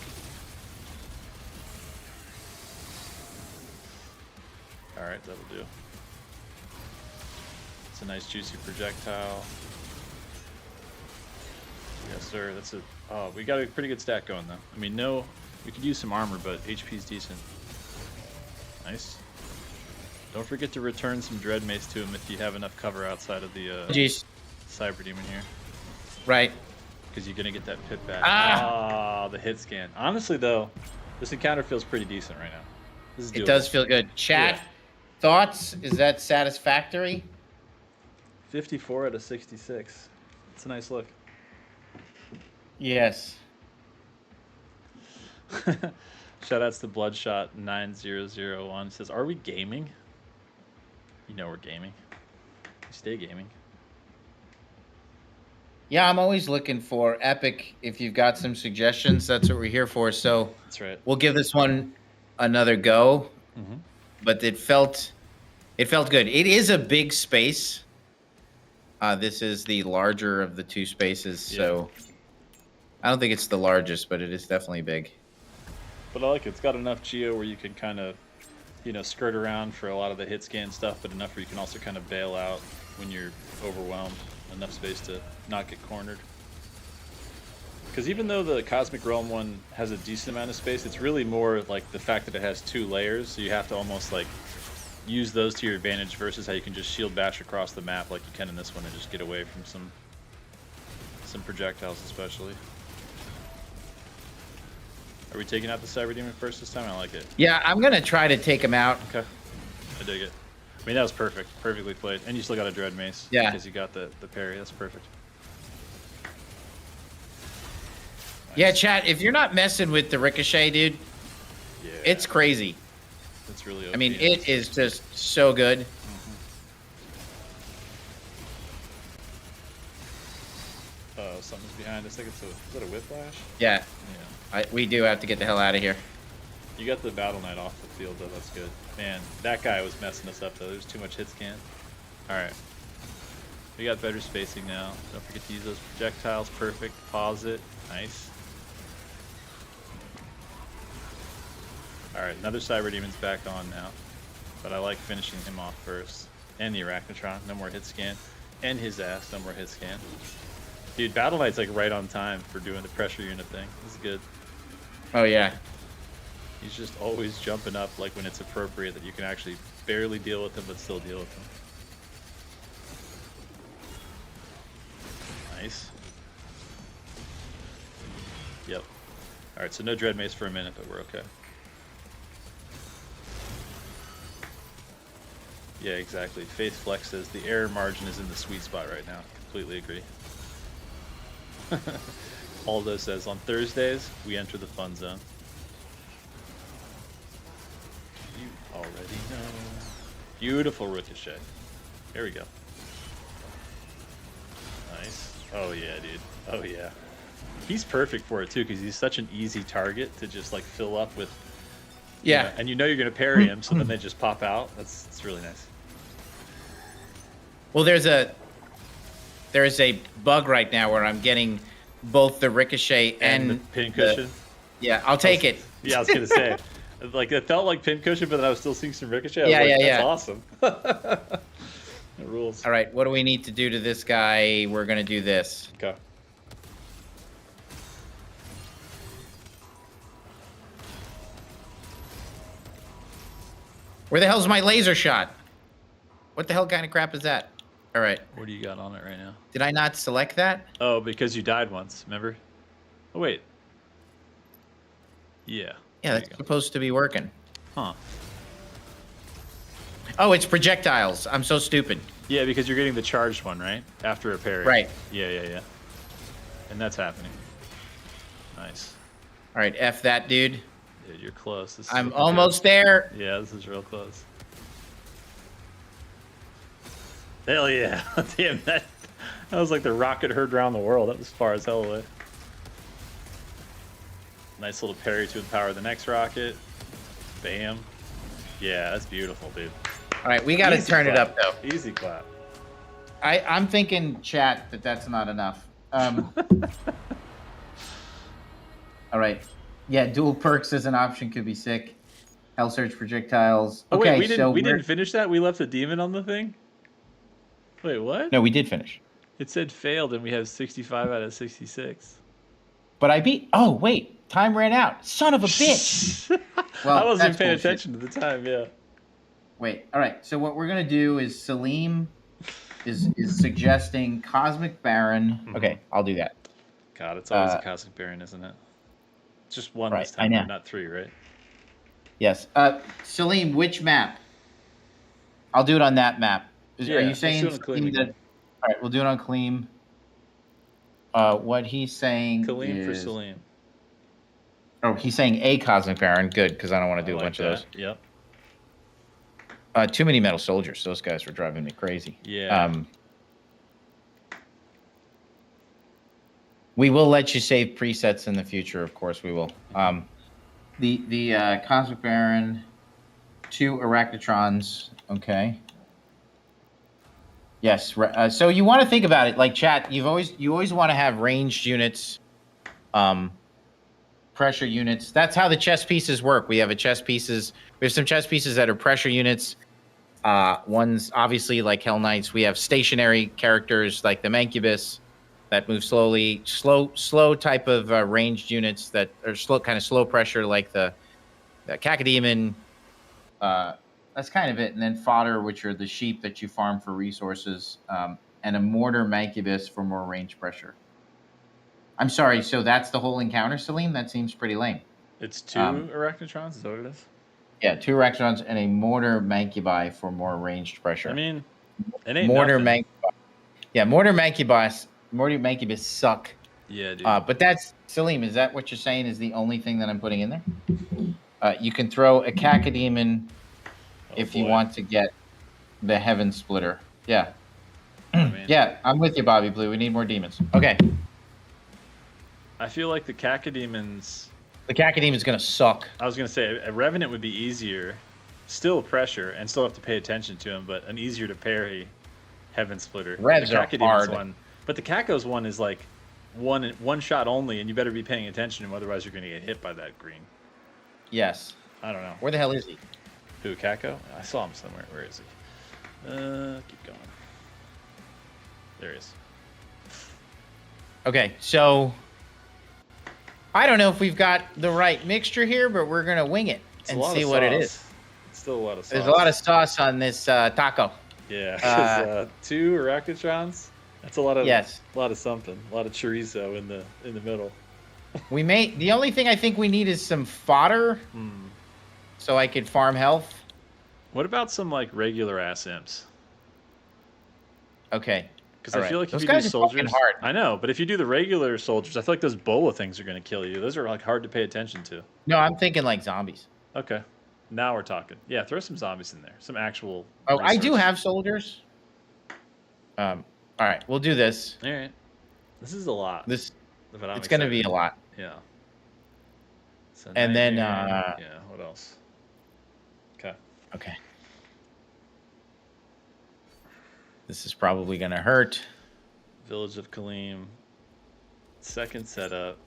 Speaker 4: All right, that'll do. It's a nice juicy projectile. Yes, sir. That's a. Oh, we got a pretty good stack going though. I mean, no, we could use some armor, but HP's decent. Nice. Don't forget to return some Dread Mace to him if you have enough cover outside of the Cyber Demon here.
Speaker 5: Right.
Speaker 4: Because you're gonna get that pit back.
Speaker 5: Ah!
Speaker 4: Oh, the hit scan. Honestly, though, this encounter feels pretty decent right now. This is doable.
Speaker 5: It does feel good. Chat, thoughts? Is that satisfactory?
Speaker 4: 54 out of 66. It's a nice look.
Speaker 5: Yes.
Speaker 4: Shoutouts to Bloodshot 9001 says, "Are we gaming?" You know we're gaming. We stay gaming.
Speaker 5: Yeah, I'm always looking for epic. If you've got some suggestions, that's what we're here for. So
Speaker 4: That's right.
Speaker 5: we'll give this one another go.
Speaker 4: Mm-hmm.
Speaker 5: But it felt good. It is a big space. This is the larger of the two spaces, so I don't think it's the largest, but it is definitely big.
Speaker 4: But I like it. It's got enough geo where you can kind of, skirt around for a lot of the hit scan stuff, but enough where you can also kind of bail out when you're overwhelmed. Enough space to not get cornered. Because even though the Cosmic Realm one has a decent amount of space, it's really more like the fact that it has 2 layers, so you have to almost like use those to your advantage versus how you can just shield bash across the map like you can in this one and just get away from some projectiles especially. Are we taking out the Cyber Demon first this time? I like it.
Speaker 5: Yeah, I'm going to try to take him out.
Speaker 4: Okay. I dig it. I mean, that was perfect. Perfectly played. And you still got a Dread Mace.
Speaker 5: Yeah.
Speaker 4: Because you got the parry. That's perfect. Nice.
Speaker 5: Yeah, chat, if you're not messing with the Ricochet, dude, it's crazy.
Speaker 4: It's really OP.
Speaker 5: I mean, it is just so good.
Speaker 4: Oh, something's behind us. I think is that a whiplash?
Speaker 5: Yeah.
Speaker 4: Yeah.
Speaker 5: We do have to get the hell out of here.
Speaker 4: You got the Battle Knight off the field, though. That's good. Man, that guy was messing us up, though. There's too much hit scan. Alright. We got better spacing now. Don't forget to use those projectiles. Perfect. Pause it. Nice. Alright, another Cyber Demon's back on now. But I like finishing him off first. And the Arachnotron. No more hit scan. And his ass. No more hit scan. Dude, Battle Knight's like right on time for doing the pressure unit thing. This is good.
Speaker 5: Oh, yeah.
Speaker 4: He's just always jumping up like when it's appropriate that you can actually barely deal with him but still deal with him. Nice. Yep. Alright, so no Dread Mace for a minute, but we're okay. Yeah, exactly. Faith Flex says the error margin is in the sweet spot right now. Completely agree. Aldo says on Thursdays we enter the fun zone. You already know. Beautiful Ricochet. Here we go. Nice. Oh yeah, dude. Oh yeah. He's perfect for it too because he's such an easy target to just like fill up with.
Speaker 5: Yeah.
Speaker 4: And you know you're gonna parry him, so then they just pop out. It's really nice.
Speaker 5: Well, there's a bug right now where I'm getting both the Ricochet and
Speaker 4: the pin cushion.
Speaker 5: Yeah, I'll take it.
Speaker 4: Yeah, I was gonna say, like it felt like pin cushion, but then I was still seeing some Ricochet. I was
Speaker 5: Yeah,
Speaker 4: like,
Speaker 5: yeah,
Speaker 4: that's awesome. It rules.
Speaker 5: All right, what do we need to do to this guy? We're gonna do this.
Speaker 4: Okay.
Speaker 5: Where the hell's my laser shot? What the hell kind of crap is that? All right.
Speaker 4: What do you got on it right now?
Speaker 5: Did I not select that?
Speaker 4: Oh, because you died once, remember? Oh, wait. Yeah.
Speaker 5: Yeah, that's supposed to be working.
Speaker 4: Huh.
Speaker 5: Oh, it's projectiles. I'm so stupid.
Speaker 4: Yeah, because you're getting the charged one, right? After a parry.
Speaker 5: Right.
Speaker 4: Yeah. And that's happening. Nice.
Speaker 5: All right, F that, dude.
Speaker 4: Yeah, you're close. This is
Speaker 5: I'm
Speaker 4: looking
Speaker 5: almost
Speaker 4: good.
Speaker 5: there.
Speaker 4: Yeah, this is real close. Hell yeah. Damn, that was like the rocket heard around the world. That was far as hell away. Nice little parry to empower the next rocket. Bam. Yeah, that's beautiful, dude.
Speaker 5: All right, we got to turn it up, though.
Speaker 4: Easy clap.
Speaker 5: I'm thinking, chat, that that's not enough. All right. Yeah, dual perks as an option could be sick. Hell Surge projectiles.
Speaker 4: Oh
Speaker 5: Okay,
Speaker 4: wait, we
Speaker 5: we're-
Speaker 4: didn't finish that. We left a demon on the thing. Wait, what?
Speaker 5: No, we did finish.
Speaker 4: It said failed, and we have 65 out of 66.
Speaker 5: But I beat. Oh wait, time ran out. Son of a bitch. Well,
Speaker 4: I wasn't
Speaker 5: that's
Speaker 4: paying
Speaker 5: bullshit.
Speaker 4: attention to the time. Yeah.
Speaker 5: Wait. All right. So what we're gonna do is Salim is suggesting Cosmic Baron. Okay, I'll do that.
Speaker 4: God, it's always a Cosmic Baron, isn't it? It's just one
Speaker 5: Right,
Speaker 4: this time,
Speaker 5: I know.
Speaker 4: not 3, right?
Speaker 5: Yes. Salim, which map? I'll do it on that map. Are
Speaker 4: Yeah,
Speaker 5: you
Speaker 4: let's
Speaker 5: saying
Speaker 4: do it on Kaleem
Speaker 5: Salim,
Speaker 4: again.
Speaker 5: that? All right, we'll do it on Kaleem. What he's saying
Speaker 4: Kaleem for
Speaker 5: is.
Speaker 4: Salim.
Speaker 5: Oh, he's saying a Cosmic Baron. Good, because I don't want to do a bunch of those.
Speaker 4: Yep.
Speaker 5: Too many Metal Soldiers. Those guys were driving me crazy.
Speaker 4: Yeah.
Speaker 5: We will let you save presets in the future. Of course, we will. The Cosmic Baron, 2 Arachnotrons. Okay. Yes. So you want to think about it like chat. You always want to have ranged units, pressure units. That's how the chess pieces work. We have some chess pieces that are pressure units. One's obviously like Hell Knights. We have stationary characters like the Mancubus that move slowly, slow type of ranged units that are slow pressure like the Cacodemon. That's kind of it. And then fodder, which are the sheep that you farm for resources, and a mortar Mancubus for more range pressure. I'm sorry, so that's the whole encounter, Salim? That seems pretty lame.
Speaker 4: It's 2 Arachnotrons, is that what it is?
Speaker 5: Yeah, 2 Arachnotrons and a mortar Mancubi for more ranged pressure.
Speaker 4: I mean, it ain't
Speaker 5: mortar
Speaker 4: nothing.
Speaker 5: Mancubi. Yeah, mortar Mancubus suck.
Speaker 4: Yeah, dude.
Speaker 5: But that's, Salim, is that what you're saying is the only thing that I'm putting in there? You can throw a Cacodemon if you want to get the Heaven Splitter. Yeah. Yeah, I'm with you, Bobby Blue. We need more demons. Okay.
Speaker 4: I feel like the Cacodemons...
Speaker 5: The Cacademon's going to suck.
Speaker 4: I was going to say, a Revenant would be easier. Still pressure, and still have to pay attention to him, but an easier to parry Heaven Splitter.
Speaker 5: Revs
Speaker 4: the
Speaker 5: are
Speaker 4: Cacodemon's
Speaker 5: hard.
Speaker 4: one. But the Caco's one is like one shot only, and you better be paying attention to him, otherwise you're going to get hit by that green.
Speaker 5: Yes.
Speaker 4: I don't know.
Speaker 5: Where the hell is he?
Speaker 4: Who, Caco? I saw him somewhere. Where is he? Keep going. There he is.
Speaker 5: Okay, so I don't know if we've got the right mixture here, but we're going to wing it
Speaker 4: It's a
Speaker 5: and
Speaker 4: lot
Speaker 5: see
Speaker 4: of
Speaker 5: what it
Speaker 4: sauce.
Speaker 5: is.
Speaker 4: It's still a lot of sauce.
Speaker 5: There's a lot of sauce on this taco.
Speaker 4: Yeah, 'cause, 2 Arachnotrons. That's a lot of
Speaker 5: Yes.
Speaker 4: a lot of something. A lot of chorizo in the middle.
Speaker 5: The only thing I think we need is some fodder so I could farm health.
Speaker 4: What about some like regular ass imps?
Speaker 5: Okay.
Speaker 4: Because
Speaker 5: All
Speaker 4: I
Speaker 5: right.
Speaker 4: feel like
Speaker 5: Those
Speaker 4: if you do
Speaker 5: guys are fucking
Speaker 4: soldiers,
Speaker 5: hard.
Speaker 4: I know, but if you do the regular soldiers, I feel like those bola things are going to kill you. Those are like hard to pay attention to.
Speaker 5: No, I'm thinking like zombies.
Speaker 4: Okay, now we're talking. Yeah, throw some zombies in there. Some actual.
Speaker 5: Oh, I do
Speaker 4: resource.
Speaker 5: have soldiers. All right, we'll do this.
Speaker 4: All right, this is a lot.
Speaker 5: This
Speaker 4: but I'm
Speaker 5: it's going to be
Speaker 4: excited.
Speaker 5: a lot.
Speaker 4: Yeah. So
Speaker 5: And then,
Speaker 4: yeah. What else? Okay.
Speaker 5: Okay. This is probably going to hurt.
Speaker 4: Village of Kaleem. Second setup.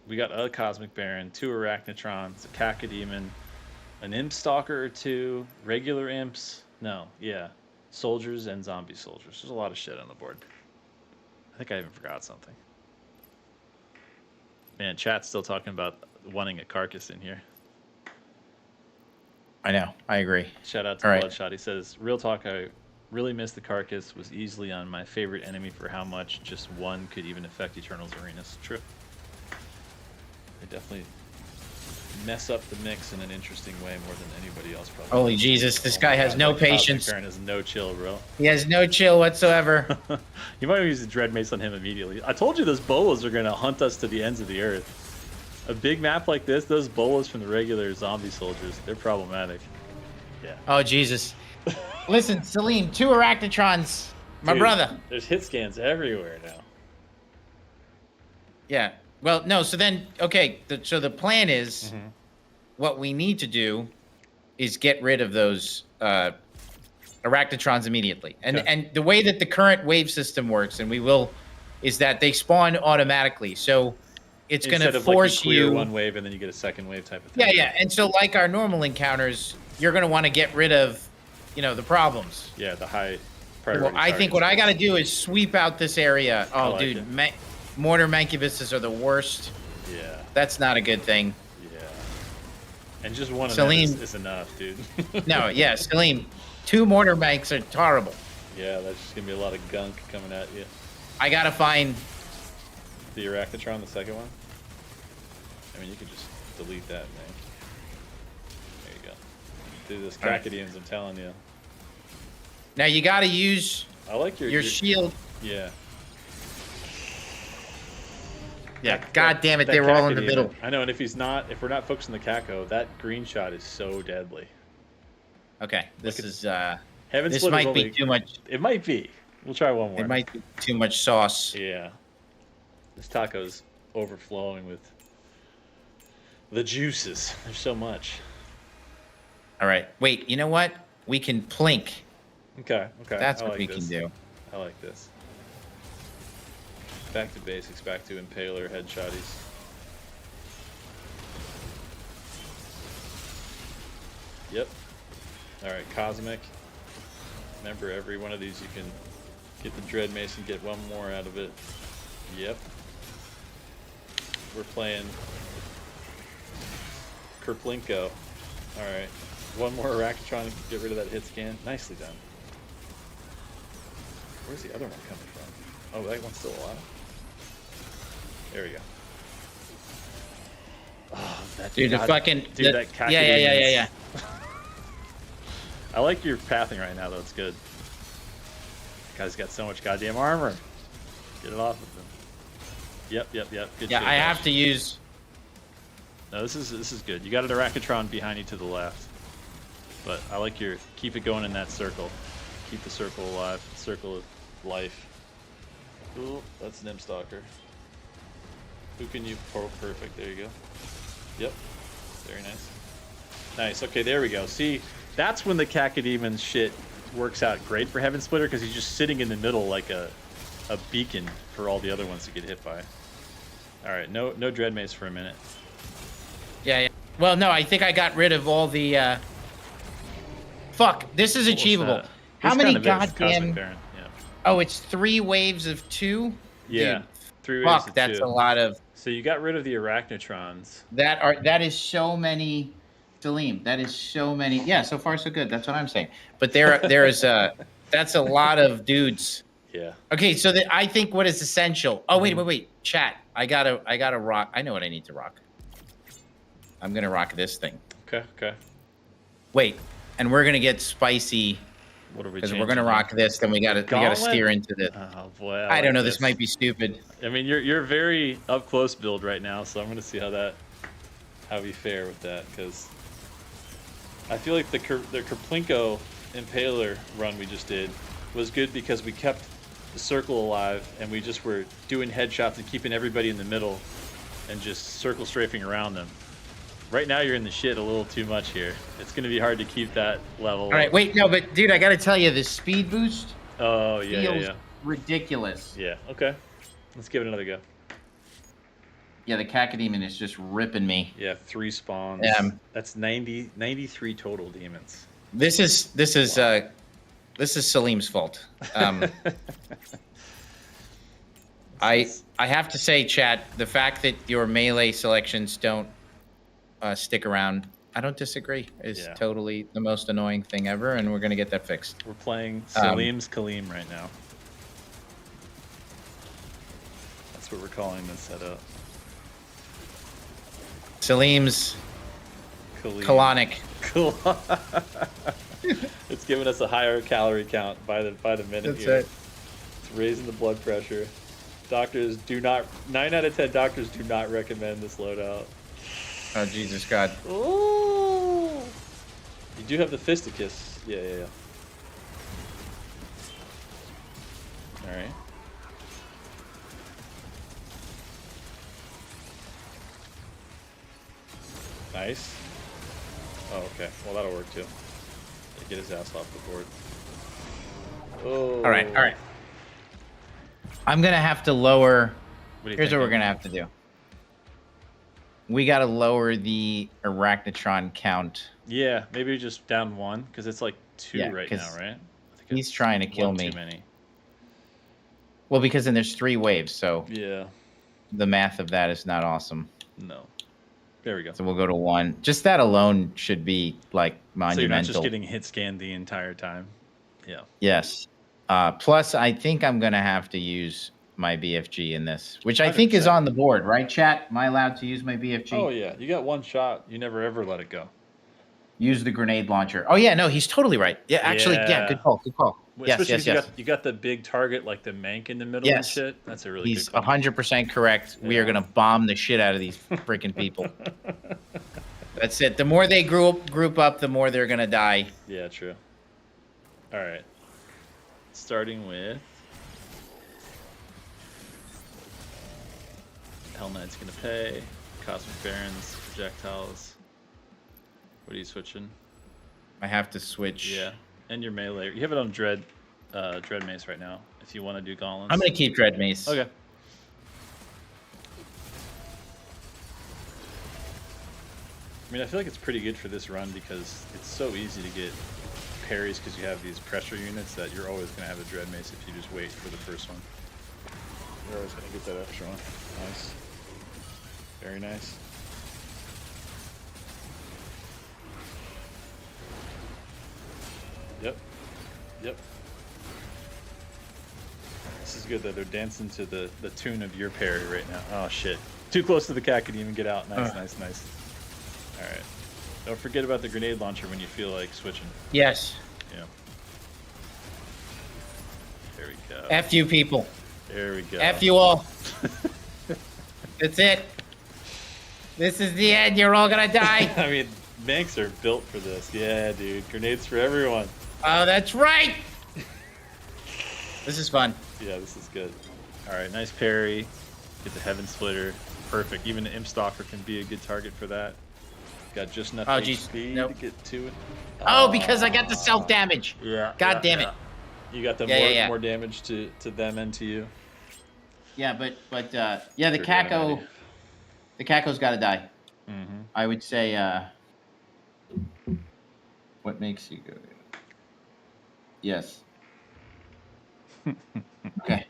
Speaker 4: We got a Cosmic Baron, 2 Arachnotrons, a Cacodemon, an Imp Stalker or 2, regular imps. No, yeah. Soldiers and zombie soldiers. There's a lot of shit on the board. I think I even forgot something. Man, chat's still talking about wanting a carcass in here.
Speaker 5: I know. I agree.
Speaker 4: Shout out to
Speaker 5: All right.
Speaker 4: Bloodshot. He says, real talk, I really missed the carcass. Was easily on my favorite enemy for how much just one could even affect Eternal's arenas. True. They definitely mess up the mix in an interesting way more than anybody else probably.
Speaker 5: Holy Jesus, this guy has
Speaker 4: God,
Speaker 5: no
Speaker 4: that Cosmic
Speaker 5: patience.
Speaker 4: Baron has no chill, bro.
Speaker 5: He has no chill whatsoever.
Speaker 4: You might use the Dread Mace on him immediately. I told you those bolas are going to hunt us to the ends of the earth. A big map like this, those bolas from the regular zombie soldiers, they're problematic. Yeah.
Speaker 5: Oh, Jesus. Listen, Salim, 2 Arachnotrons. My
Speaker 4: Dude,
Speaker 5: brother.
Speaker 4: There's hit scans everywhere now.
Speaker 5: Yeah. Well, no, so then, okay, so the plan is what we need to do is get rid of those Arachnotrons immediately. And
Speaker 4: Okay.
Speaker 5: and the way that the current wave system works, and we will, is that they spawn automatically. So it's going
Speaker 4: Instead
Speaker 5: to
Speaker 4: of like
Speaker 5: force
Speaker 4: you clear
Speaker 5: you.
Speaker 4: one wave and then you get a second wave type of thing.
Speaker 5: Yeah, yeah. And so, like our normal encounters, you're going to want to get rid of, the problems.
Speaker 4: Yeah, the high priority.
Speaker 5: Well, I think what I got to do is sweep out this area. Oh,
Speaker 4: like
Speaker 5: dude,
Speaker 4: it.
Speaker 5: mortar mancubus's are the worst.
Speaker 4: Yeah.
Speaker 5: That's not a good thing.
Speaker 4: Yeah. And just one of
Speaker 5: Salim-
Speaker 4: them is enough, dude.
Speaker 5: No, yeah, Salim, 2 mortar banks are horrible.
Speaker 4: Yeah, that's just gonna be a lot of gunk coming at you.
Speaker 5: I got to find.
Speaker 4: The Arachnotron, the second one. I mean, you could just delete that thing. There you go. Dude, this
Speaker 5: All right.
Speaker 4: Cacadians, I'm telling you.
Speaker 5: Now you got to use
Speaker 4: I like your
Speaker 5: shield.
Speaker 4: Yeah.
Speaker 5: Yeah,
Speaker 4: That-
Speaker 5: God damn it,
Speaker 4: that
Speaker 5: they were all in the
Speaker 4: Cacadian.
Speaker 5: middle.
Speaker 4: I know, and if we're not focusing the Caco, that green shot is so deadly.
Speaker 5: Okay, this is
Speaker 4: Heaven
Speaker 5: this
Speaker 4: Splitter's
Speaker 5: might
Speaker 4: only,
Speaker 5: be too much.
Speaker 4: It might be. We'll try one more.
Speaker 5: It might be too much sauce.
Speaker 4: Yeah. This taco's overflowing with the juices. There's so much.
Speaker 5: All right, wait. You know what? We can plink.
Speaker 4: Okay.
Speaker 5: That's
Speaker 4: I
Speaker 5: what
Speaker 4: like
Speaker 5: we
Speaker 4: this.
Speaker 5: can do.
Speaker 4: I like this. Back to basics, back to impaler headshotties. Yep. Alright, Cosmic. Remember, every one of these you can get the Dread Mason, get one more out of it. Yep. We're playing Kerplinko. Alright. One more Arachnotron to get rid of that hit scan. Nicely done. Where's the other one coming from? Oh, that one's still alive. There we go. Oh, that
Speaker 5: Dude, the fucking
Speaker 4: dude, that Cacadian
Speaker 5: yeah.
Speaker 4: I like your pathing right now, though. It's good. Guy's got so much goddamn armor. Get it off of him. Yep. Good
Speaker 5: Yeah,
Speaker 4: shit,
Speaker 5: I have
Speaker 4: Josh.
Speaker 5: to use.
Speaker 4: No, this is good. You got an Arachnotron behind you to the left, but I like your keep it going in that circle. Keep the circle alive. Circle of life. Ooh, that's Nimstalker. Who can you? Oh, perfect. There you go. Yep. Very nice. Nice. Okay, there we go. See, that's when the Cacodemon shit works out great for Heaven Splitter, because he's just sitting in the middle like a beacon for all the other ones to get hit by. All right, no Dread Mace for a minute.
Speaker 5: Yeah. Well, no, I think I got rid of all the. Fuck, this is achievable.
Speaker 4: that?
Speaker 5: How
Speaker 4: This
Speaker 5: many
Speaker 4: kind of is Cosmic
Speaker 5: goddamn?
Speaker 4: Baron, yeah.
Speaker 5: Oh, it's 3 waves of 2.
Speaker 4: Yeah.
Speaker 5: Dude,
Speaker 4: 3 waves
Speaker 5: fuck,
Speaker 4: of
Speaker 5: that's
Speaker 4: 2.
Speaker 5: a lot of.
Speaker 4: So you got rid of the Arachnotrons.
Speaker 5: That is so many, Salim. That is so many. Yeah, so far so good. That's what I'm saying. But there is that's a lot of dudes.
Speaker 4: Yeah.
Speaker 5: Okay, so I think what is essential. Oh wait, chat. I gotta rock. I know what I need to rock. I'm gonna rock this thing.
Speaker 4: Okay.
Speaker 5: Wait, and we're gonna get spicy
Speaker 4: What are we?
Speaker 5: because we're gonna rock this. Then we gotta
Speaker 4: Gauntlet?
Speaker 5: steer into this.
Speaker 4: Oh boy.
Speaker 5: I don't
Speaker 4: like
Speaker 5: know. This might be stupid.
Speaker 4: I mean, you're very up close build right now, so I'm gonna see how we fare with that, because I feel like the Kerplinko Impaler run we just did was good because we kept the circle alive and we just were doing headshots and keeping everybody in the middle and just circle strafing around them. Right now you're in the shit a little too much here. It's gonna be hard to keep that level.
Speaker 5: All right, wait, no, but dude, I gotta tell you, this speed boost
Speaker 4: Oh yeah,
Speaker 5: feels ridiculous.
Speaker 4: yeah. Okay, let's give it another go.
Speaker 5: Yeah, the Cacodemon is just ripping me.
Speaker 4: Yeah, 3 spawns. That's 93 total demons.
Speaker 5: This is Salim's fault. I have to say, chat, the fact that your melee selections don't stick around, I don't disagree. It's totally the most annoying thing ever, and we're gonna get that fixed.
Speaker 4: We're playing Salim's Kaleem right now. That's what we're calling this setup.
Speaker 5: Salim's
Speaker 4: Kaleem.
Speaker 5: colonic.
Speaker 4: It's giving us a higher calorie count by the minute.
Speaker 5: That's
Speaker 4: here.
Speaker 5: right.
Speaker 4: It's raising the blood pressure. Doctors do not. 9 out of 10 doctors do not recommend this loadout.
Speaker 5: Oh Jesus God!
Speaker 4: Ooh. You do have the Fisticus. Yeah. All right. Nice. Oh, okay. Well, that'll work too. Get his ass off the board. Oh.
Speaker 5: All right. I'm gonna have to lower.
Speaker 4: What are you
Speaker 5: Here's what we're
Speaker 4: thinking?
Speaker 5: gonna have to do. we got to lower the arachnotron count.
Speaker 4: Yeah, maybe just down 1 because it's like 2
Speaker 5: Yeah,
Speaker 4: right
Speaker 5: 'cause
Speaker 4: now, right? I think
Speaker 5: he's
Speaker 4: it's
Speaker 5: trying to kill
Speaker 4: 1
Speaker 5: me.
Speaker 4: too many.
Speaker 5: Well, because then there's 3 waves, so
Speaker 4: Yeah.
Speaker 5: the math of that is not awesome.
Speaker 4: No. There we go.
Speaker 5: So we'll go to 1. Just that alone should be like monumental.
Speaker 4: So you're not just getting hit scanned the entire time. Yeah.
Speaker 5: Yes. Plus, I think I'm going to have to use my BFG in this, which I think is
Speaker 4: 100%.
Speaker 5: on the board, right, chat? Am I allowed to use my BFG?
Speaker 4: Oh, yeah. You got 1 shot. You never, ever let it go.
Speaker 5: Use the grenade launcher. Oh, yeah. No, he's totally right. Yeah, actually, yeah, good call. Good call. Yes,
Speaker 4: Especially
Speaker 5: yes,
Speaker 4: if
Speaker 5: yes.
Speaker 4: you got the big target like the Mank in the middle and shit. That's a really
Speaker 5: He's
Speaker 4: good call.
Speaker 5: 100% correct. We are
Speaker 4: Yeah.
Speaker 5: going to bomb the shit out of these freaking people. That's it. The more they group up, the more they're going to die.
Speaker 4: Yeah, true. All right. Starting with Hell Knight's gonna pay. Cosmic Barons, projectiles. What are you switching?
Speaker 5: I have to switch.
Speaker 4: Yeah, and your melee. You have it on Dread Mace right now. If you want to do Gauntlets.
Speaker 5: I'm going to keep Dread Mace.
Speaker 4: Okay. I mean, I feel like it's pretty good for this run because it's so easy to get parries because you have these pressure units that you're always going to have a Dread Mace if you just wait for the first one. You're always going to get that extra one. Nice. Very nice. Yep. Yep. This is good that they're dancing to the tune of your parry right now. Oh, shit. Too close to the cat, could even get out. Nice, nice, nice. All right. Don't forget about the grenade launcher when you feel like switching.
Speaker 5: Yes.
Speaker 4: Yeah. There we go.
Speaker 5: F you people.
Speaker 4: There we go.
Speaker 5: F you all. That's it. This is the end. You're all gonna die.
Speaker 4: I mean, Manks are built for this. Yeah, dude. Grenades for everyone.
Speaker 5: Oh, that's right. This is fun.
Speaker 4: Yeah, this is good. All right, nice parry. Get the Heaven Splitter. Perfect. Even an Imp Stalker can be a good target for that. Got just enough HP to get to it.
Speaker 5: Oh, because I got the self damage.
Speaker 4: Yeah.
Speaker 5: God damn it.
Speaker 4: You got the more damage to them and to you.
Speaker 5: Yeah, but yeah, the Caco's got to die.
Speaker 4: Mm-hmm.
Speaker 5: I would say. What makes you go? Yes. Okay.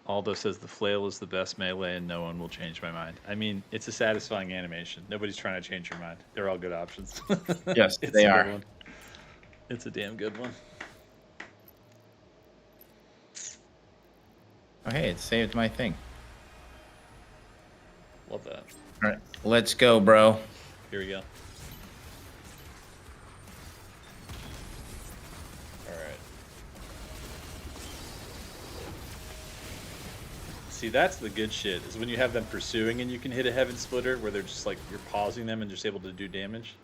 Speaker 4: Aldo says the flail is the best melee and no one will change my mind. I mean, it's a satisfying animation. Nobody's trying to change your mind. They're all good options.
Speaker 5: Yes,
Speaker 4: It's
Speaker 5: they
Speaker 4: a good
Speaker 5: are.
Speaker 4: one. It's a damn good one.
Speaker 5: Oh, hey, it saved my thing.
Speaker 4: Love that.
Speaker 5: All right, let's go, bro.
Speaker 4: Here we go. All right. See, that's the good shit, is when you have them pursuing and you can hit a Heaven Splitter where they're just like, you're pausing them and just able to do damage.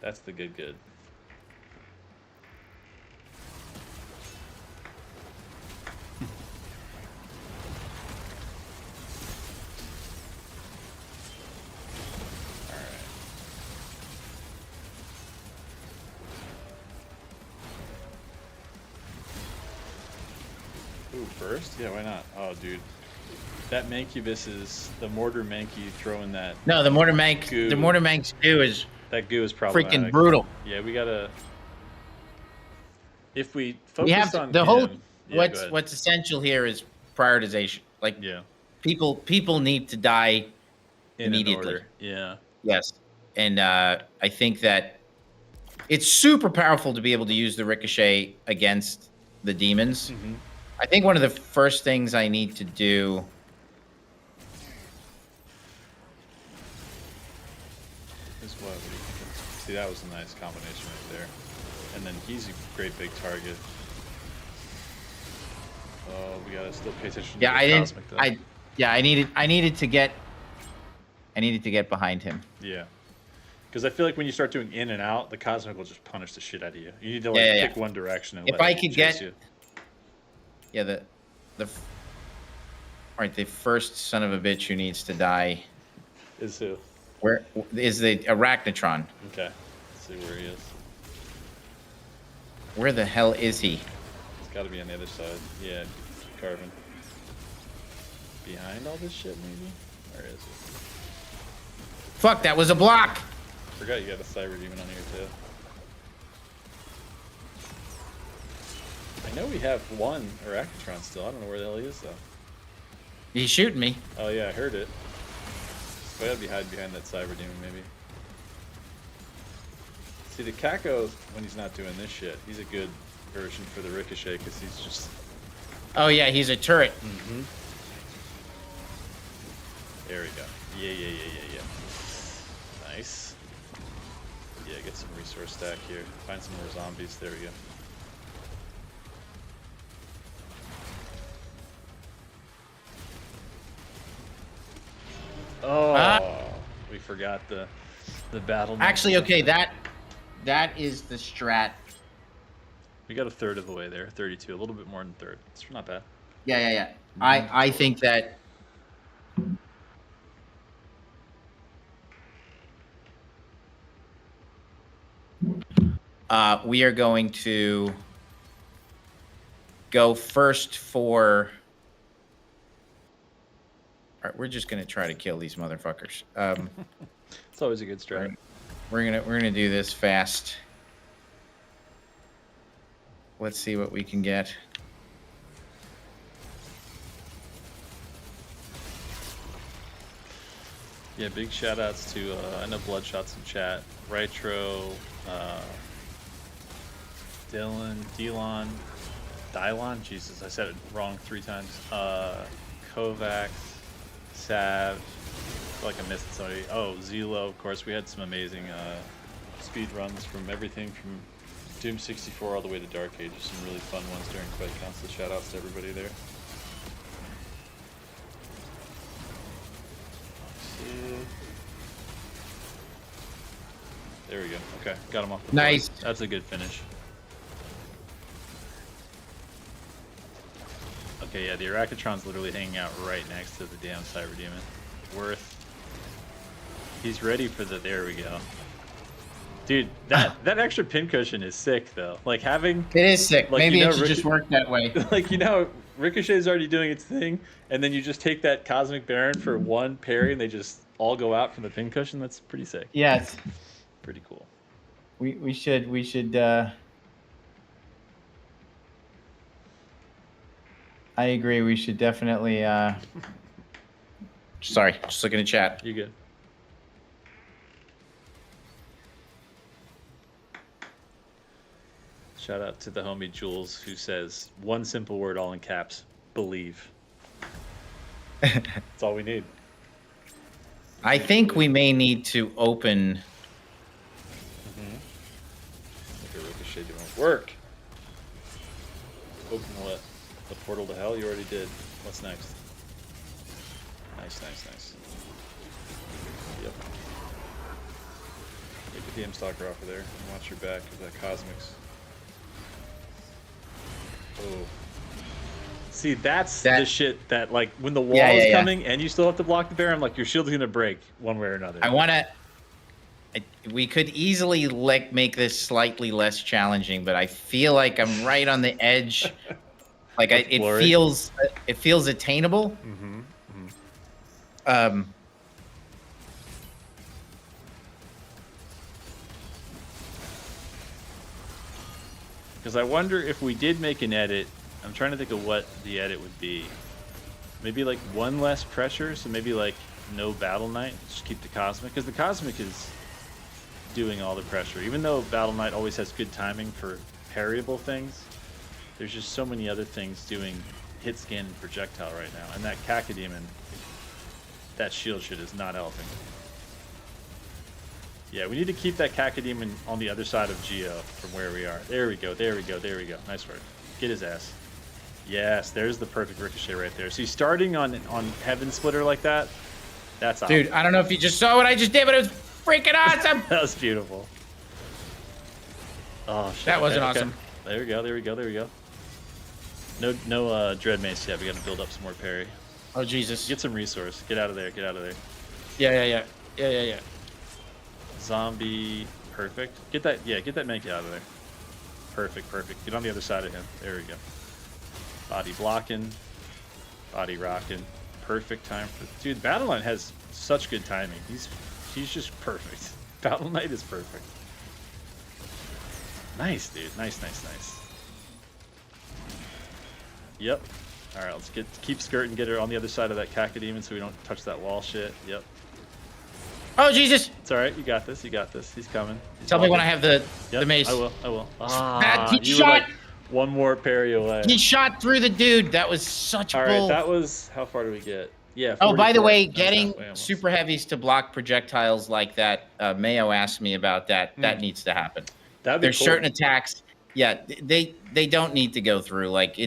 Speaker 4: That's the good. Ooh, burst? Yeah, why not? Oh, dude. That Mancubus is the Mortar Mankey throwing that.
Speaker 5: No, the Mortar Mank.
Speaker 4: Goo.
Speaker 5: The Mortar Mank's goo is
Speaker 4: That goo is problematic.
Speaker 5: freaking brutal.
Speaker 4: Yeah, we gotta. If we focus
Speaker 5: We have to,
Speaker 4: on
Speaker 5: the
Speaker 4: him,
Speaker 5: whole.
Speaker 4: yeah, go ahead.
Speaker 5: What's essential here is prioritization. Like
Speaker 4: Yeah.
Speaker 5: people need to die
Speaker 4: In an
Speaker 5: immediately.
Speaker 4: order. Yeah.
Speaker 5: Yes, and I think that it's super powerful to be able to use the ricochet against the demons.
Speaker 4: Mm-hmm.
Speaker 5: I think one of the first things I need to do.
Speaker 4: Is what? What do you think? See, that was a nice combination right there. And then he's a great big target. Oh, we gotta still pay attention.
Speaker 5: Yeah,
Speaker 4: to the
Speaker 5: I didn't.
Speaker 4: Cosmic, though.
Speaker 5: I needed to get. I needed to get behind him.
Speaker 4: Yeah. Because I feel like when you start doing in and out, the Cosmic will just punish the shit out of you. You need to pick one direction and
Speaker 5: If
Speaker 4: let
Speaker 5: I
Speaker 4: it
Speaker 5: could
Speaker 4: chase
Speaker 5: get-
Speaker 4: you.
Speaker 5: Yeah, all right, the first son of a bitch who needs to die.
Speaker 4: Is who?
Speaker 5: Where is the Arachnotron?
Speaker 4: Okay. Let's see where he is.
Speaker 5: Where the hell is he?
Speaker 4: It's got to be on the other side. Yeah, Carvin. Behind all this shit, maybe? Where is it?
Speaker 5: Fuck, that was a block.
Speaker 4: Forgot you got a Cyber Demon on here too. I know we have one Arachnotron still. I don't know where the hell he is though.
Speaker 5: He's shooting me.
Speaker 4: Oh yeah, I heard it. So I gotta be hiding behind that Cyber Demon maybe. See, the Kako, when he's not doing this shit, he's a good version for the Ricochet because he's just...
Speaker 5: Oh yeah, he's a turret.
Speaker 4: Mm-hmm. There we go. Yeah. Nice. Yeah, get some resource stack here. Find some more zombies. There we go. Oh, we forgot the battle.
Speaker 5: Actually, okay, that is the strat.
Speaker 4: We got a third of the way there, 32, a little bit more than a third. It's not bad.
Speaker 5: Yeah. I think that we are going to go first for. All right, we're just gonna try to kill these motherfuckers.
Speaker 4: It's always a good strat.
Speaker 5: We're gonna do this fast. Let's see what we can get.
Speaker 4: Yeah, big shout outs to I know Bloodshot's in chat. Ry'uul, Dylon, Jesus, I said it wrong 3 times. Kovacs, Sav, I feel like I missed somebody. Oh, Zelo, of course. We had some amazing speed runs from everything from Doom 64 all the way to Dark Ages. Some really fun ones during QuakeCon, so shout outs to everybody there. There we go. Okay, got him off the
Speaker 5: Nice.
Speaker 4: board. That's a good finish. Okay, yeah, the Arachnotron's literally hanging out right next to the damn Cyber Demon. Worth. He's ready for the. There we go. Dude, that extra pincushion is sick though. Like having.
Speaker 5: It is sick.
Speaker 4: Like,
Speaker 5: Maybe
Speaker 4: you know,
Speaker 5: it should just work that way.
Speaker 4: Like, you know, Ricochet's already doing its thing, and then you just take that Cosmic Baron for one parry, and they just all go out from the pincushion. That's pretty sick.
Speaker 5: Yes.
Speaker 4: Pretty cool.
Speaker 5: We should. I agree. We should definitely. Sorry, just looking at chat.
Speaker 4: You good? Shout out to the homie Jules who says one simple word, all in caps: believe. That's all we need.
Speaker 5: I think we may need to open.
Speaker 4: Look at Ricochet doing work. Open what? The portal to hell? You already did. What's next? Nice. Yep. Take the DM Stalker off of there and watch your back of that Cosmics. Oh. See, that's the shit that, like, when the wall is coming and you still have to block the bear, I'm like, your shield's gonna break one way or another.
Speaker 5: We could easily make this slightly less challenging, but I feel like I'm right on the edge. Like it feels attainable.
Speaker 4: Because I wonder if we did make an edit. I'm trying to think of what the edit would be. Maybe like one less pressure, so maybe like no Battle Knight. Just keep the Cosmic, because the Cosmic is doing all the pressure. Even though Battle Knight always has good timing for parryable things, there's just so many other things doing hit scan and projectile right now. And that Cacodemon, that shield shit is not helping. Yeah, we need to keep that Cacodemon on the other side of Geo from where we are. There we go. Nice work. Get his ass. Yes, there's the perfect Ricochet right there. See, starting on Heaven Splitter like that, that's awesome.
Speaker 5: Dude, I don't know if you just saw what I just did, but it was freaking awesome.
Speaker 4: That was beautiful. Oh, shit.
Speaker 5: That wasn't awesome.
Speaker 4: There we go. No Dread Mace yet. We got to build up some more parry.
Speaker 5: Oh, Jesus.
Speaker 4: Get some resource. Get out of there.
Speaker 5: Yeah.
Speaker 4: Zombie, perfect. Get that Mankey out of there. Perfect. Get on the other side of him. There we go. Body blocking, body rocking. perfect time for... Dude, Battle Knight has such good timing. He's just perfect. Battle Knight is perfect. Nice, dude. Nice. Yep. All right, let's keep skirting, get her on the other side of that Cacodemon so we don't touch that wall shit. Yep.
Speaker 5: Oh, Jesus.
Speaker 4: It's all right. You got this. He's coming.
Speaker 5: Tell me when I have the mace.
Speaker 4: I will.
Speaker 5: He
Speaker 4: You
Speaker 5: shot.
Speaker 4: were like one more parry away.
Speaker 5: He shot through the dude. That was such
Speaker 4: All
Speaker 5: bull.
Speaker 4: right, that was... How far do we get? Yeah,
Speaker 5: Oh, by the
Speaker 4: 44.
Speaker 5: way,
Speaker 4: That was
Speaker 5: getting
Speaker 4: halfway almost.
Speaker 5: super heavies to block projectiles like that, Mayo asked me about that. That needs to happen.
Speaker 4: That'd be
Speaker 5: There's
Speaker 4: cool.
Speaker 5: certain attacks, they don't need to go through. Like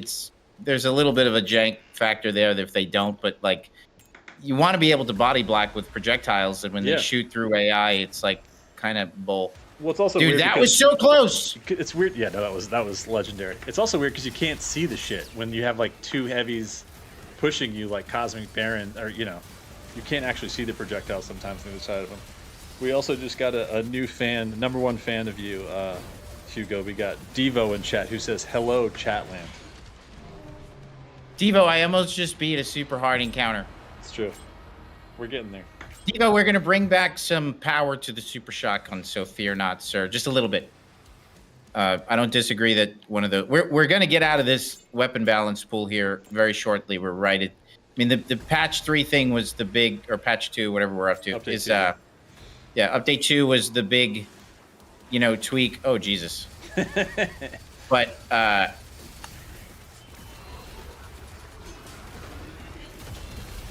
Speaker 5: there's a little bit of a jank factor there if they don't, but like you want to be able to body block with projectiles, and when they shoot through AI, it's like kind of bull.
Speaker 4: Well, it's also
Speaker 5: Dude,
Speaker 4: weird
Speaker 5: that was so close.
Speaker 4: It's weird. Yeah, no, that was legendary. It's also weird because you can't see the shit when you have like two heavies pushing you like Cosmic Baron, or you can't actually see the projectiles sometimes on the other side of them. We also just got a new fan, #1 fan of you, Hugo. We got Devo in chat who says, hello, Chatland.
Speaker 5: Devo, I almost just beat a super hard encounter.
Speaker 4: It's true. We're getting there.
Speaker 5: Devo, we're going to bring back some power to the super shotgun, so fear not, sir. Just a little bit. I don't disagree that one of the... We're going to get out of this weapon balance pool here very shortly. We're right at... I mean, the patch 3 thing was the big... Or patch 2, whatever we're up to.
Speaker 4: Update 2.
Speaker 5: Yeah, update 2 was the big, tweak. Oh, Jesus. But...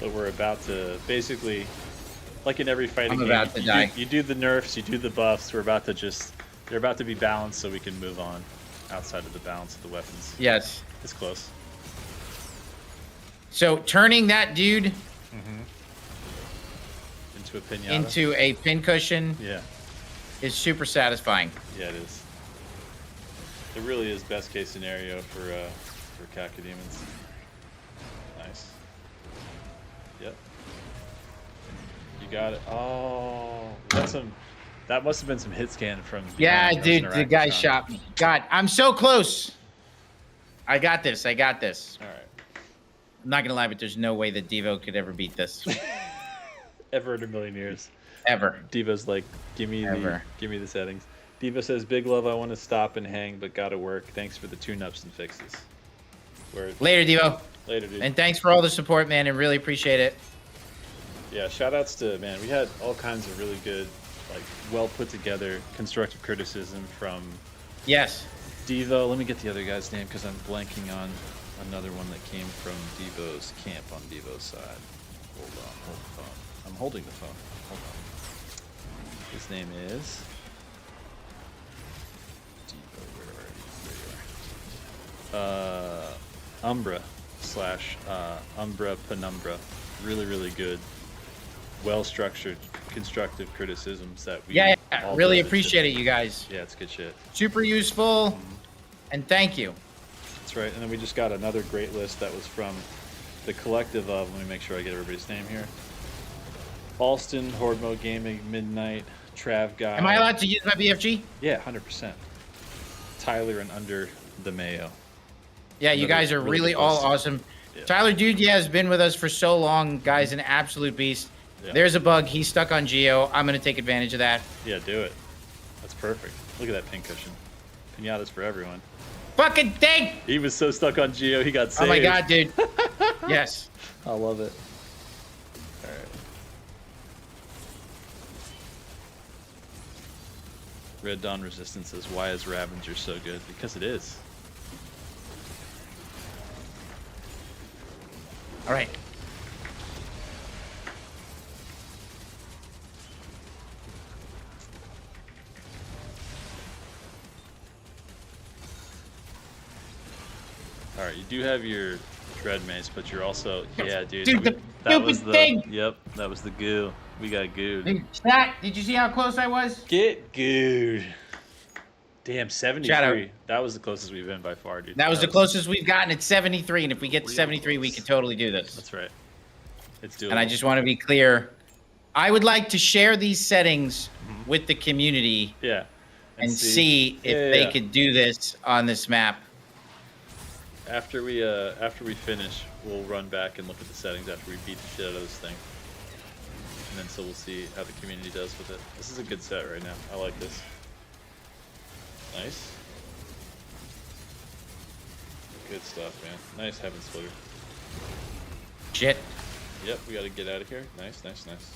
Speaker 4: But we're about to basically, like in every fighting game,
Speaker 5: about to die.
Speaker 4: You do the nerfs, you do the buffs. They're about to be balanced so we can move on outside of the balance of the weapons.
Speaker 5: Yes.
Speaker 4: It's close.
Speaker 5: So turning that dude
Speaker 4: Into a pinata.
Speaker 5: into a pincushion
Speaker 4: Yeah.
Speaker 5: is super satisfying.
Speaker 4: Yeah, it is. It really is best case scenario for Cacodemons. Nice. Yep. You got it. Oh, that must have been some hit scan from.
Speaker 5: Yeah,
Speaker 4: behind
Speaker 5: dude,
Speaker 4: those
Speaker 5: the guy
Speaker 4: interactions.
Speaker 5: shot me. God, I'm so close. I got this.
Speaker 4: All right.
Speaker 5: I'm not gonna lie, but there's no way that Devo could ever beat this.
Speaker 4: Ever in a million years.
Speaker 5: Ever.
Speaker 4: Diva's like, give me the settings. Diva says, big love, I want to stop and hang, but gotta work. Thanks for the tune-ups and fixes. Word.
Speaker 5: Later, Devo.
Speaker 4: Later, dude.
Speaker 5: And thanks for all the support, man, and really appreciate it.
Speaker 4: Yeah, shout-outs to, man, we had all kinds of really good, like, well put together constructive criticism from
Speaker 5: Yes.
Speaker 4: Devo. Let me get the other guy's name because I'm blanking on another one that came from Devo's camp on Devo's side. Hold the phone. I'm holding the phone. Hold on. His name is Devo. Where are you? Umbra / Umbra Penumbra. Really, really good, well-structured, constructive criticisms that we all
Speaker 5: really
Speaker 4: did.
Speaker 5: appreciate it, you guys.
Speaker 4: Yeah, it's good shit.
Speaker 5: Super useful, and thank you.
Speaker 4: That's right. And then we just got another great list that was from the collective of, let me make sure I get everybody's name here. Alston, Horde Mode Gaming, Midnight, Trav Guy.
Speaker 5: Am I allowed to use my BFG?
Speaker 4: Yeah, 100%. Tyler and Under the Mayo.
Speaker 5: Yeah, you guys are really
Speaker 4: good
Speaker 5: all
Speaker 4: list.
Speaker 5: awesome.
Speaker 4: Yeah.
Speaker 5: Tyler, dude, has been with us for so long. Guy's an absolute beast.
Speaker 4: Yeah.
Speaker 5: There's a bug. He's stuck on Geo. I'm going to take advantage of that.
Speaker 4: Yeah, do it. That's perfect. Look at that pincushion. Pinatas for everyone.
Speaker 5: Fucking thing!
Speaker 4: He was so stuck on Geo, he got saved.
Speaker 5: Oh, my God, dude. Yes.
Speaker 4: I love it. All right. Red Dawn Resistance says, why is Ravager so good? Because it is.
Speaker 5: All right.
Speaker 4: All right, you do have your Dread Mace, but you're also... Yeah, dude.
Speaker 5: Dude, the
Speaker 4: that was
Speaker 5: stupid thing!
Speaker 4: Yep, that was the goo. We got gooed.
Speaker 5: Hey, Chat, did you see how close I was?
Speaker 4: Get gooed. Damn, 73.
Speaker 5: Shout out.
Speaker 4: That was the closest we've been by far, dude.
Speaker 5: That was the closest we've gotten at 73, and if we get to 73, we can totally do this.
Speaker 4: That's right. It's doable.
Speaker 5: And I just want to be clear. I would like to share these settings with the community
Speaker 4: Yeah.
Speaker 5: and see if they could do this on this map.
Speaker 4: After we finish, we'll run back and look at the settings after we beat the shit out of this thing. And then so we'll see how the community does with it. This is a good set right now. I like this. Nice. Good stuff, man. Nice Heaven Splitter.
Speaker 5: Shit.
Speaker 4: Yep, we gotta get out of here. Nice, nice, nice.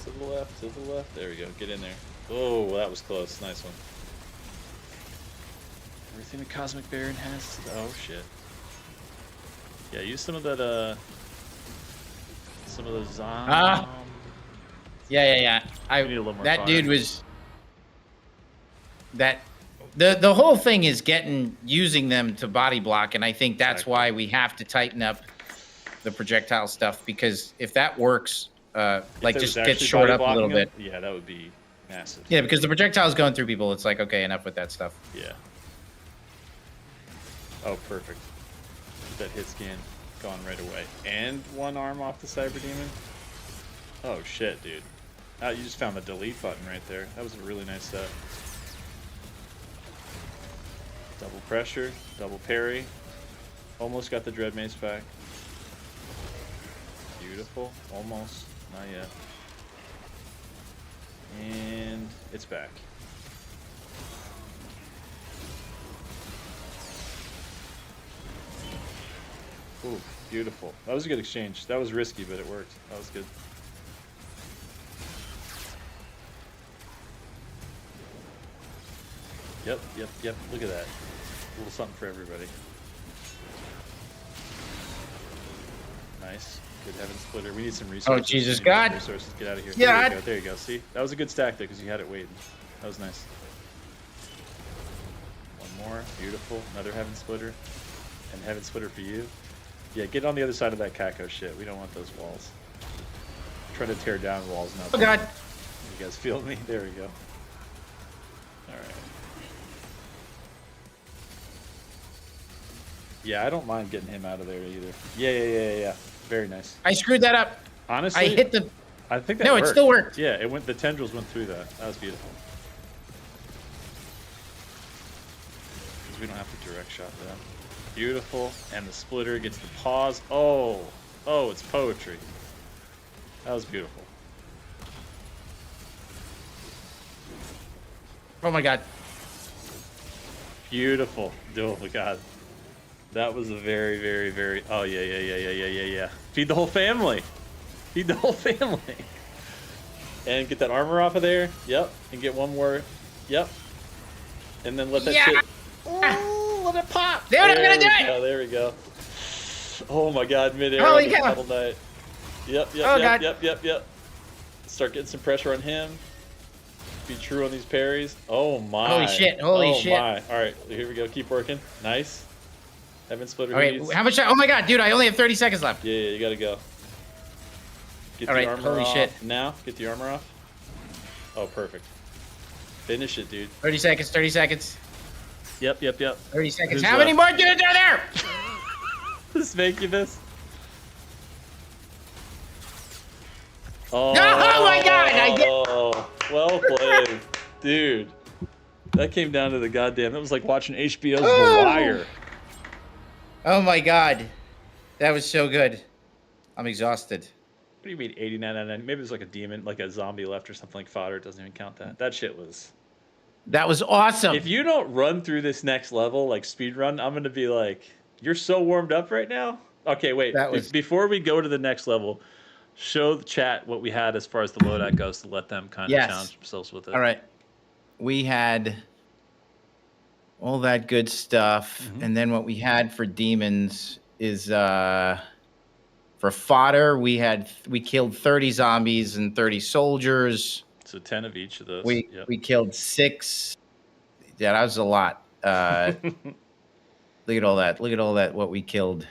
Speaker 4: To the left, to the left. There we go. Get in there. Oh, that was close. Nice one. Everything the Cosmic Baron has. Oh shit. Yeah, use some of that. Some of those.
Speaker 5: Yeah.
Speaker 4: We need a little more
Speaker 5: That
Speaker 4: fire.
Speaker 5: dude was. That. The whole thing is using them to body block, and I think that's
Speaker 4: Exactly.
Speaker 5: why we have to tighten up the projectile stuff, because if that works,
Speaker 4: If
Speaker 5: like
Speaker 4: it
Speaker 5: just
Speaker 4: was
Speaker 5: get
Speaker 4: actually
Speaker 5: short
Speaker 4: body
Speaker 5: up a little
Speaker 4: blocking
Speaker 5: bit.
Speaker 4: them, yeah, that would be massive.
Speaker 5: Yeah, because the projectile's going through people. It's like, okay, enough with that stuff.
Speaker 4: Yeah. Oh, perfect. That hit scan gone right away. And one arm off the Cyber Demon. Oh shit, dude. You just found the delete button right there. That was a really nice set. Double pressure, double parry. Almost got the Dread Mace back. Beautiful. Almost. Not yet. And it's back. Ooh, beautiful. That was a good exchange. That was risky, but it worked. That was good. Yep. Look at that. A little something for everybody. Nice. Good Heaven Splitter. We need some resources.
Speaker 5: Oh, Jesus
Speaker 4: We need some
Speaker 5: God.
Speaker 4: Resources. Get out of here.
Speaker 5: Yeah.
Speaker 4: There you go. See? That was a good stack there because you had it waiting. That was nice. One more. Beautiful. Another Heaven Splitter. And Heaven Splitter for you. Yeah, get on the other side of that Kako shit. We don't want those walls. Try to tear down walls now.
Speaker 5: Oh God.
Speaker 4: You guys feel me? There we go. Alright. Yeah, I don't mind getting him out of there either. Yeah. Very nice.
Speaker 5: I screwed that up.
Speaker 4: Honestly,
Speaker 5: I hit the.
Speaker 4: I think that
Speaker 5: No,
Speaker 4: worked.
Speaker 5: it still worked.
Speaker 4: Yeah, it went. The tendrils went through that. That was beautiful. Because we don't have to direct shot that. Beautiful, and the splitter gets the pause. Oh, it's poetry. That was beautiful.
Speaker 5: Oh my God.
Speaker 4: Beautiful. Oh my God. That was a very, very, very. Oh yeah. Feed the whole family. Feed the whole family. And get that armor off of there. Yep. And get one more. Yep. And then let that shit. Oh, let it pop.
Speaker 5: Dude, I'm gonna do it.
Speaker 4: There we go. Oh my God, mid-air.
Speaker 5: Holy cow.
Speaker 4: Metal Knight. Yep.
Speaker 5: Oh, God.
Speaker 4: Yep. Start getting some pressure on him. Be true on these parries. Oh my.
Speaker 5: Holy shit, holy shit.
Speaker 4: My. All right, here we go. Keep working. Nice. Heaven Splitter.
Speaker 5: Okay,
Speaker 4: needs-
Speaker 5: how much? Oh my God, dude, I only have 30 seconds left.
Speaker 4: Yeah, you gotta go. Get
Speaker 5: All
Speaker 4: the
Speaker 5: right,
Speaker 4: armor
Speaker 5: holy
Speaker 4: off
Speaker 5: shit.
Speaker 4: now. Get the armor off. Oh, perfect. Finish it, dude.
Speaker 5: 30 seconds, 30 seconds,
Speaker 4: Yep.
Speaker 5: 30 seconds.
Speaker 4: Who's
Speaker 5: How many
Speaker 4: left?
Speaker 5: more do you do there?
Speaker 4: This Incubus. Oh,
Speaker 5: Oh my God, I get.
Speaker 4: well played, dude. That came down to the goddamn. That was like watching HBO's The
Speaker 5: Oh.
Speaker 4: Wire.
Speaker 5: Oh my God, that was so good. I'm exhausted.
Speaker 4: What do you mean 89 out of 90? Maybe there's like a demon, like a zombie left or something like fodder. It doesn't even count that. That shit was.
Speaker 5: That was awesome.
Speaker 4: If you don't run through this next level, like speed run, I'm gonna be like, you're so warmed up right now. Okay, wait.
Speaker 5: That was-
Speaker 4: Before we go to the next level, show the chat what we had as far as the loadout goes to let them kind of
Speaker 5: Yes.
Speaker 4: challenge themselves with it.
Speaker 5: All right, we had all that good stuff, and then what we had for demons is for fodder we killed 30 zombies and 30 soldiers.
Speaker 4: So 10 of each of those.
Speaker 5: We
Speaker 4: Yep.
Speaker 5: we killed 6. Yeah, that was a lot. Look at all that. Look at all that. What we killed.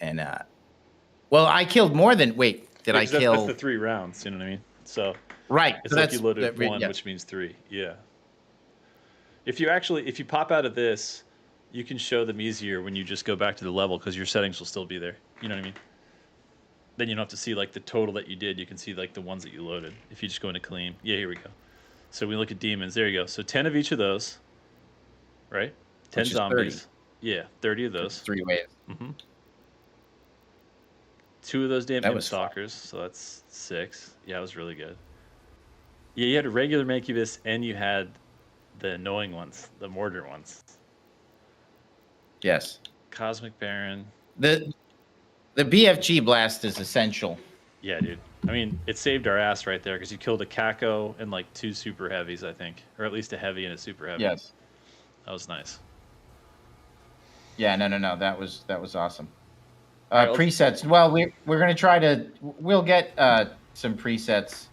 Speaker 5: And well, I killed more than. Wait, did I
Speaker 4: Because that's-
Speaker 5: kill?
Speaker 4: That's the 3 rounds. You know what I mean? So
Speaker 5: Right.
Speaker 4: it's
Speaker 5: so
Speaker 4: like
Speaker 5: that's
Speaker 4: you loaded
Speaker 5: that-
Speaker 4: 1,
Speaker 5: yeah.
Speaker 4: which means 3. Yeah. If you pop out of this, you can show them easier when you just go back to the level because your settings will still be there. You know what I mean? Then you don't have to see like the total that you did. You can see like the ones that you loaded. If you just go into clean. Yeah, here we go. So we look at demons. There you go. So 10 of each of those, right? 10
Speaker 5: Which is
Speaker 4: zombies.
Speaker 5: 30.
Speaker 4: Yeah, 30 of
Speaker 5: That's
Speaker 4: those.
Speaker 5: 3 waves.
Speaker 4: Mm-hmm. 2 of those damn
Speaker 5: That
Speaker 4: imp
Speaker 5: was fun.
Speaker 4: stalkers. So that's 6. Yeah, it was really good. Yeah, you had a regular Mancubus and you had the annoying ones, the mortar ones.
Speaker 5: Yes.
Speaker 4: Cosmic Baron.
Speaker 5: The BFG blast is essential.
Speaker 4: Yeah, dude. I mean, it saved our ass right there because you killed a Kako and like 2 super heavies, I think, or at least a heavy and a super heavy.
Speaker 5: Yes.
Speaker 4: That was nice.
Speaker 5: Yeah, no. That was awesome.
Speaker 4: Right,
Speaker 5: presets. Well, we're gonna try to. We'll get some presets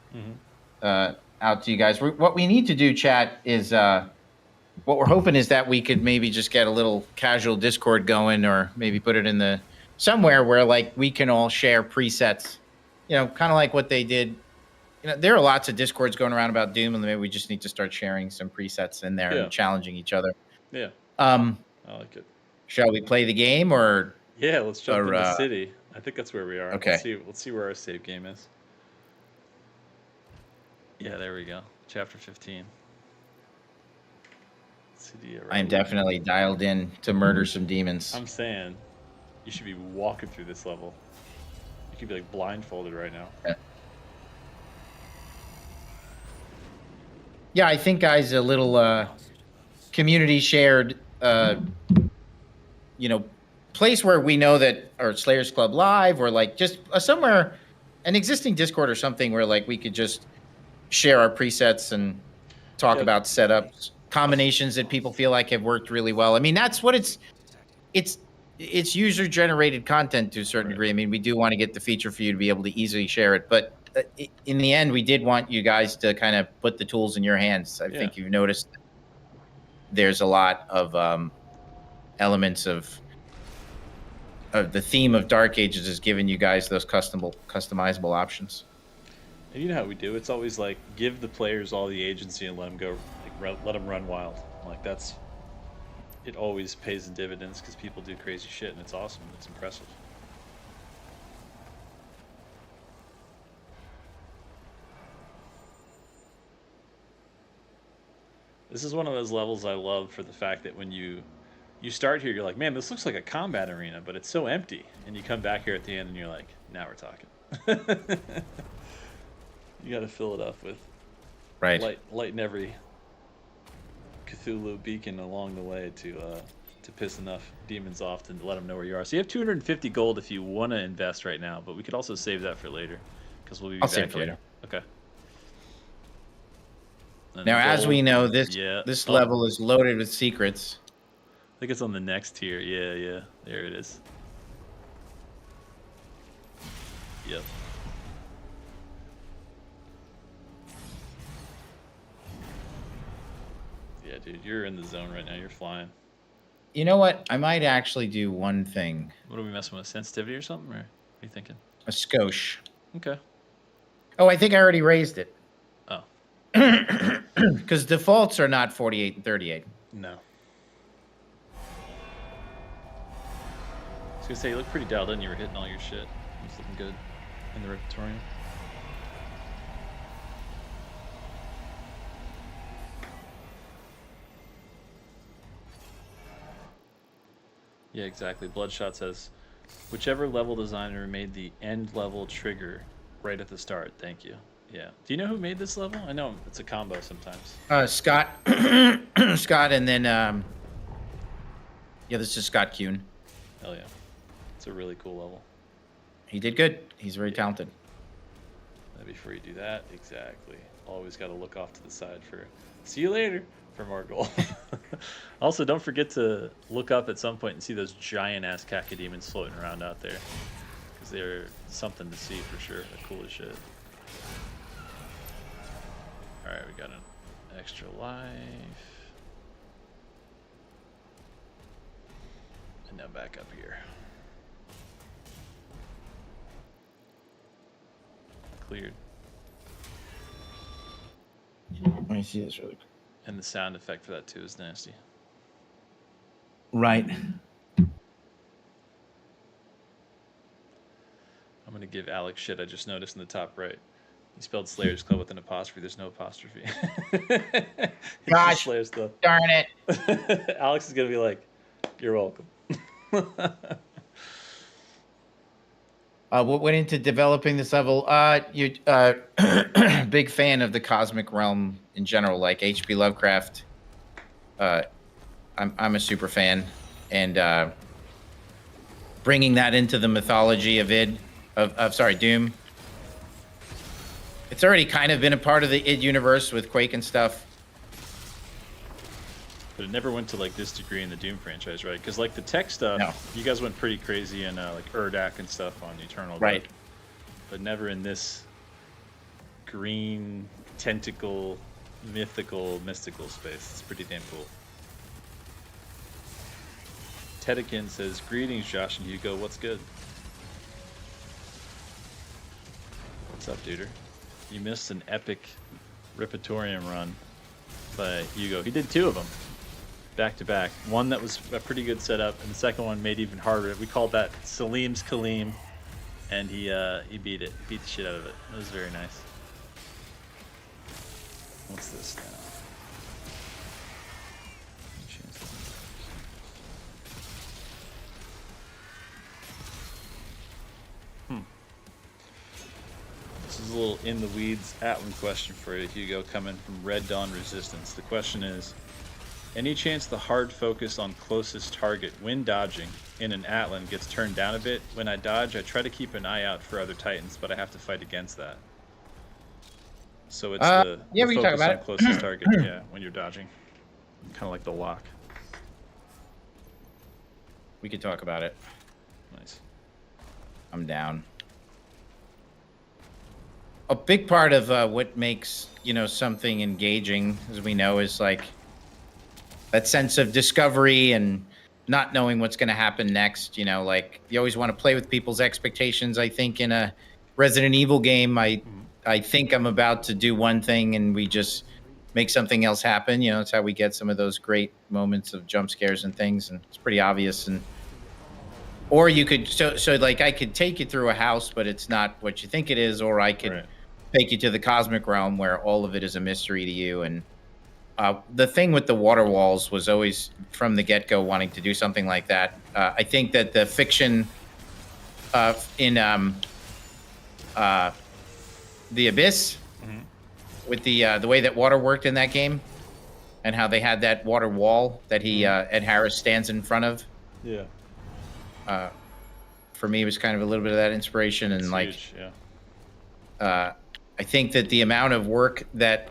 Speaker 5: out to you guys. What we need to do, chat, is what we're hoping is that we could maybe just get a little casual Discord going, or maybe put it in the somewhere where like we can all share presets. You know, kind of like what they did. You know, there are lots of Discords going around about Doom, and maybe we just need to start sharing some presets in there and challenging each other.
Speaker 4: Yeah.
Speaker 5: I
Speaker 4: like it.
Speaker 5: Shall we play the game or?
Speaker 4: Yeah, let's jump into the city. I think that's where we are.
Speaker 5: Okay.
Speaker 4: Let's see where our save game is. Yeah, there we go. Chapter 15. City of
Speaker 5: I am
Speaker 4: Ry'uul.
Speaker 5: definitely dialed in to murder some demons.
Speaker 4: I'm saying you should be walking through this level. You could be like blindfolded right now.
Speaker 5: Yeah, I think, guys, a little community shared, place where we know that, or Slayers Club Live, or like just somewhere, an existing Discord or something where like we could just share our presets and talk about setups, combinations that people feel like have worked really well. I mean, that's what it's user generated content to a certain degree. I mean, we do want to get the feature for you to be able to easily share it, but in the end, we did want you guys to kind of put the tools in your hands. I think you've noticed there's a lot of elements of the theme of Dark Ages is giving you guys those customizable options.
Speaker 4: And you know how we do. It's always like give the players all the agency and let them go, like, let them run wild. Like it always pays the dividends because people do crazy shit and it's awesome. It's impressive. This is one of those levels I love for the fact that when you start here, you're like, man, this looks like a combat arena, but it's so empty. And you come back here at the end and you're like, now we're talking. You got to fill it up with lighting every Cthulhu beacon along the way to piss enough demons off to let them know where you are. So you have 250 gold if you want to invest right now, but we could also save that for later because we'll be back
Speaker 5: save it for
Speaker 4: here.
Speaker 5: later.
Speaker 4: Okay. And
Speaker 5: now, as we know, this level is loaded with secrets.
Speaker 4: I think it's on the next tier. Yeah. There it is. Yep. Yeah, dude, you're in the zone right now. You're flying.
Speaker 5: You know what? I might actually do one thing.
Speaker 4: What are we messing with? Sensitivity or something? Or what are you thinking?
Speaker 5: A skosh.
Speaker 4: Okay.
Speaker 5: Oh, I think I already raised it.
Speaker 4: Oh.
Speaker 5: Because defaults are not 48 and 38.
Speaker 4: No. I was going to say, you look pretty dialed in. You were hitting all your shit. It was looking good in the Repertorium. Yeah, exactly. Bloodshot says, whichever level designer made the end level trigger right at the start. Thank you. Yeah. Do you know who made this level? I know it's a combo sometimes.
Speaker 5: Scott. Scott, and then, this is Scott Kuhn.
Speaker 4: Hell yeah. It's a really cool level.
Speaker 5: He did good. He's very talented.
Speaker 4: Before you do that, exactly. Always got to look off to the side for see you later for more gold. Also, don't forget to look up at some point and see those giant ass cacodemons floating around out there, because they're something to see for sure. They're cool as shit. All right, we got an extra life, and now back up here. Cleared.
Speaker 5: Let me see this really quick.
Speaker 4: And the sound effect for that too is nasty.
Speaker 5: Right.
Speaker 4: I'm gonna give Alex shit. I just noticed in the top right. You spelled Slayer's Club with an apostrophe. There's no apostrophe. It's just
Speaker 5: Gosh,
Speaker 4: Slayer's Club.
Speaker 5: darn it.
Speaker 4: Alex is gonna be like, "You're welcome."
Speaker 5: What went into developing this level? You big fan of the cosmic realm in general, like H.P. Lovecraft. I'm a super fan, and bringing that into the mythology of Doom. It's already kind of been a part of the id universe with Quake and stuff.
Speaker 4: But it never went to like this degree in the Doom franchise, right? Because like the tech stuff,
Speaker 5: No.
Speaker 4: you guys went pretty crazy in like Urdak and stuff on Eternal,
Speaker 5: Right?
Speaker 4: But never in this green tentacle, mystical space. It's pretty damn cool. Tedekin says, "Greetings, Josh and Hugo. What's good? What's up, duder? You missed an epic Repertorium run by Hugo. He did 2 of them, back to back. One that was a pretty good setup, and the second one made it even harder. We called that Salim's Kalim, and he beat it. Beat the shit out of it. It was very nice. What's this now? This is a little in the weeds Atlan question for you, Hugo, coming from Red Dawn Resistance. The question is, any chance the hard focus on closest target when dodging in an Atlan gets turned down a bit? When I dodge, I try to keep an eye out for other Titans, but I have to fight against that. So it's the
Speaker 5: we can talk
Speaker 4: focus
Speaker 5: about
Speaker 4: on
Speaker 5: it.
Speaker 4: closest target, yeah, when you're dodging. Kind of like the lock.
Speaker 5: We could talk about it.
Speaker 4: Nice.
Speaker 5: I'm down. A big part of what makes something engaging, as we know, is like that sense of discovery and not knowing what's going to happen next. Like you always want to play with people's expectations. I think in a Resident Evil game, I think I'm about to do one thing and we just make something else happen. It's how we get some of those great moments of jump scares and things, and it's pretty obvious. Or you could so like I could take you through a house, but it's not what you think it is, or I could take you to the cosmic realm where all of it is a mystery to you. And the thing with the water walls was always from the get-go wanting to do something like that. I think that the fiction in the Abyss, with the way that water worked in that game, and how they had that water wall that Ed Harris stands in front of.
Speaker 4: Yeah.
Speaker 5: For me, it was kind of a little bit of that inspiration, and
Speaker 4: It's
Speaker 5: like,
Speaker 4: huge, yeah.
Speaker 5: I think that the amount of work that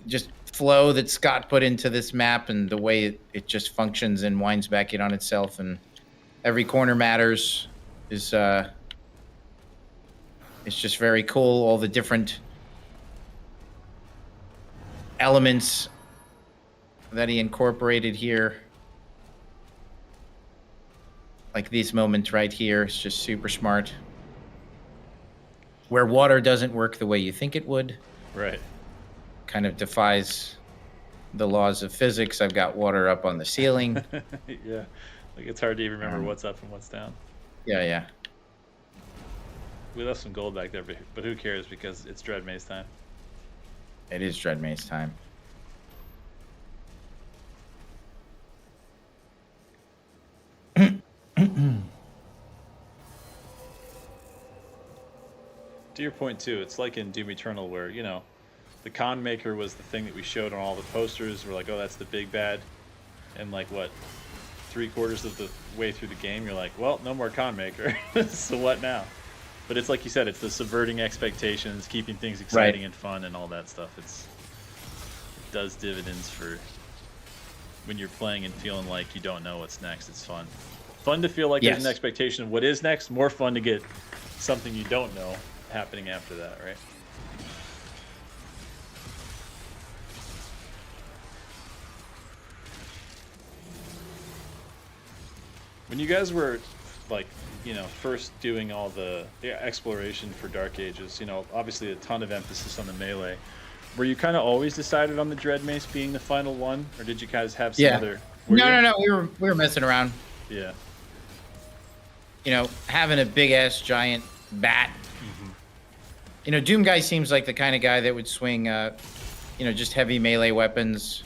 Speaker 5: just flow that Scott put into this map, and the way it just functions and winds back in on itself, and every corner matters, is it's just very cool. All the different elements that he incorporated here. Like these moments right here, it's just super smart. Where water doesn't work the way you think it would.
Speaker 4: Right.
Speaker 5: Kind of defies the laws of physics. I've got water up on the ceiling.
Speaker 4: Yeah. Like it's hard to even remember what's up and what's down.
Speaker 5: Yeah.
Speaker 4: We left some gold back there, but who cares, because it's Dread Maze time.
Speaker 5: It is Dread Maze time.
Speaker 4: To your point too, it's like in Doom Eternal where, the Con Maker was the thing that we showed on all the posters. We're like, oh, that's the big bad. And like, what, 3/4 of the way through the game, you're like, well, no more Con Maker. So what now? But it's like you said, it's the subverting expectations, keeping things exciting and fun and all that stuff. It does dividends for when you're playing and feeling like you don't know what's next. It's fun. Fun to feel like there's an expectation of what is next. More fun to get something you don't know happening after that, right? When you guys were like, first doing all the exploration for Dark Ages, obviously a ton of emphasis on the melee. Were you kind of always decided on the Dread Mace being the final one, or did you guys have some other?
Speaker 5: No. We were messing around.
Speaker 4: Yeah.
Speaker 5: Having a big ass giant bat Doom Guy seems like the kind of guy that would swing, just heavy melee weapons.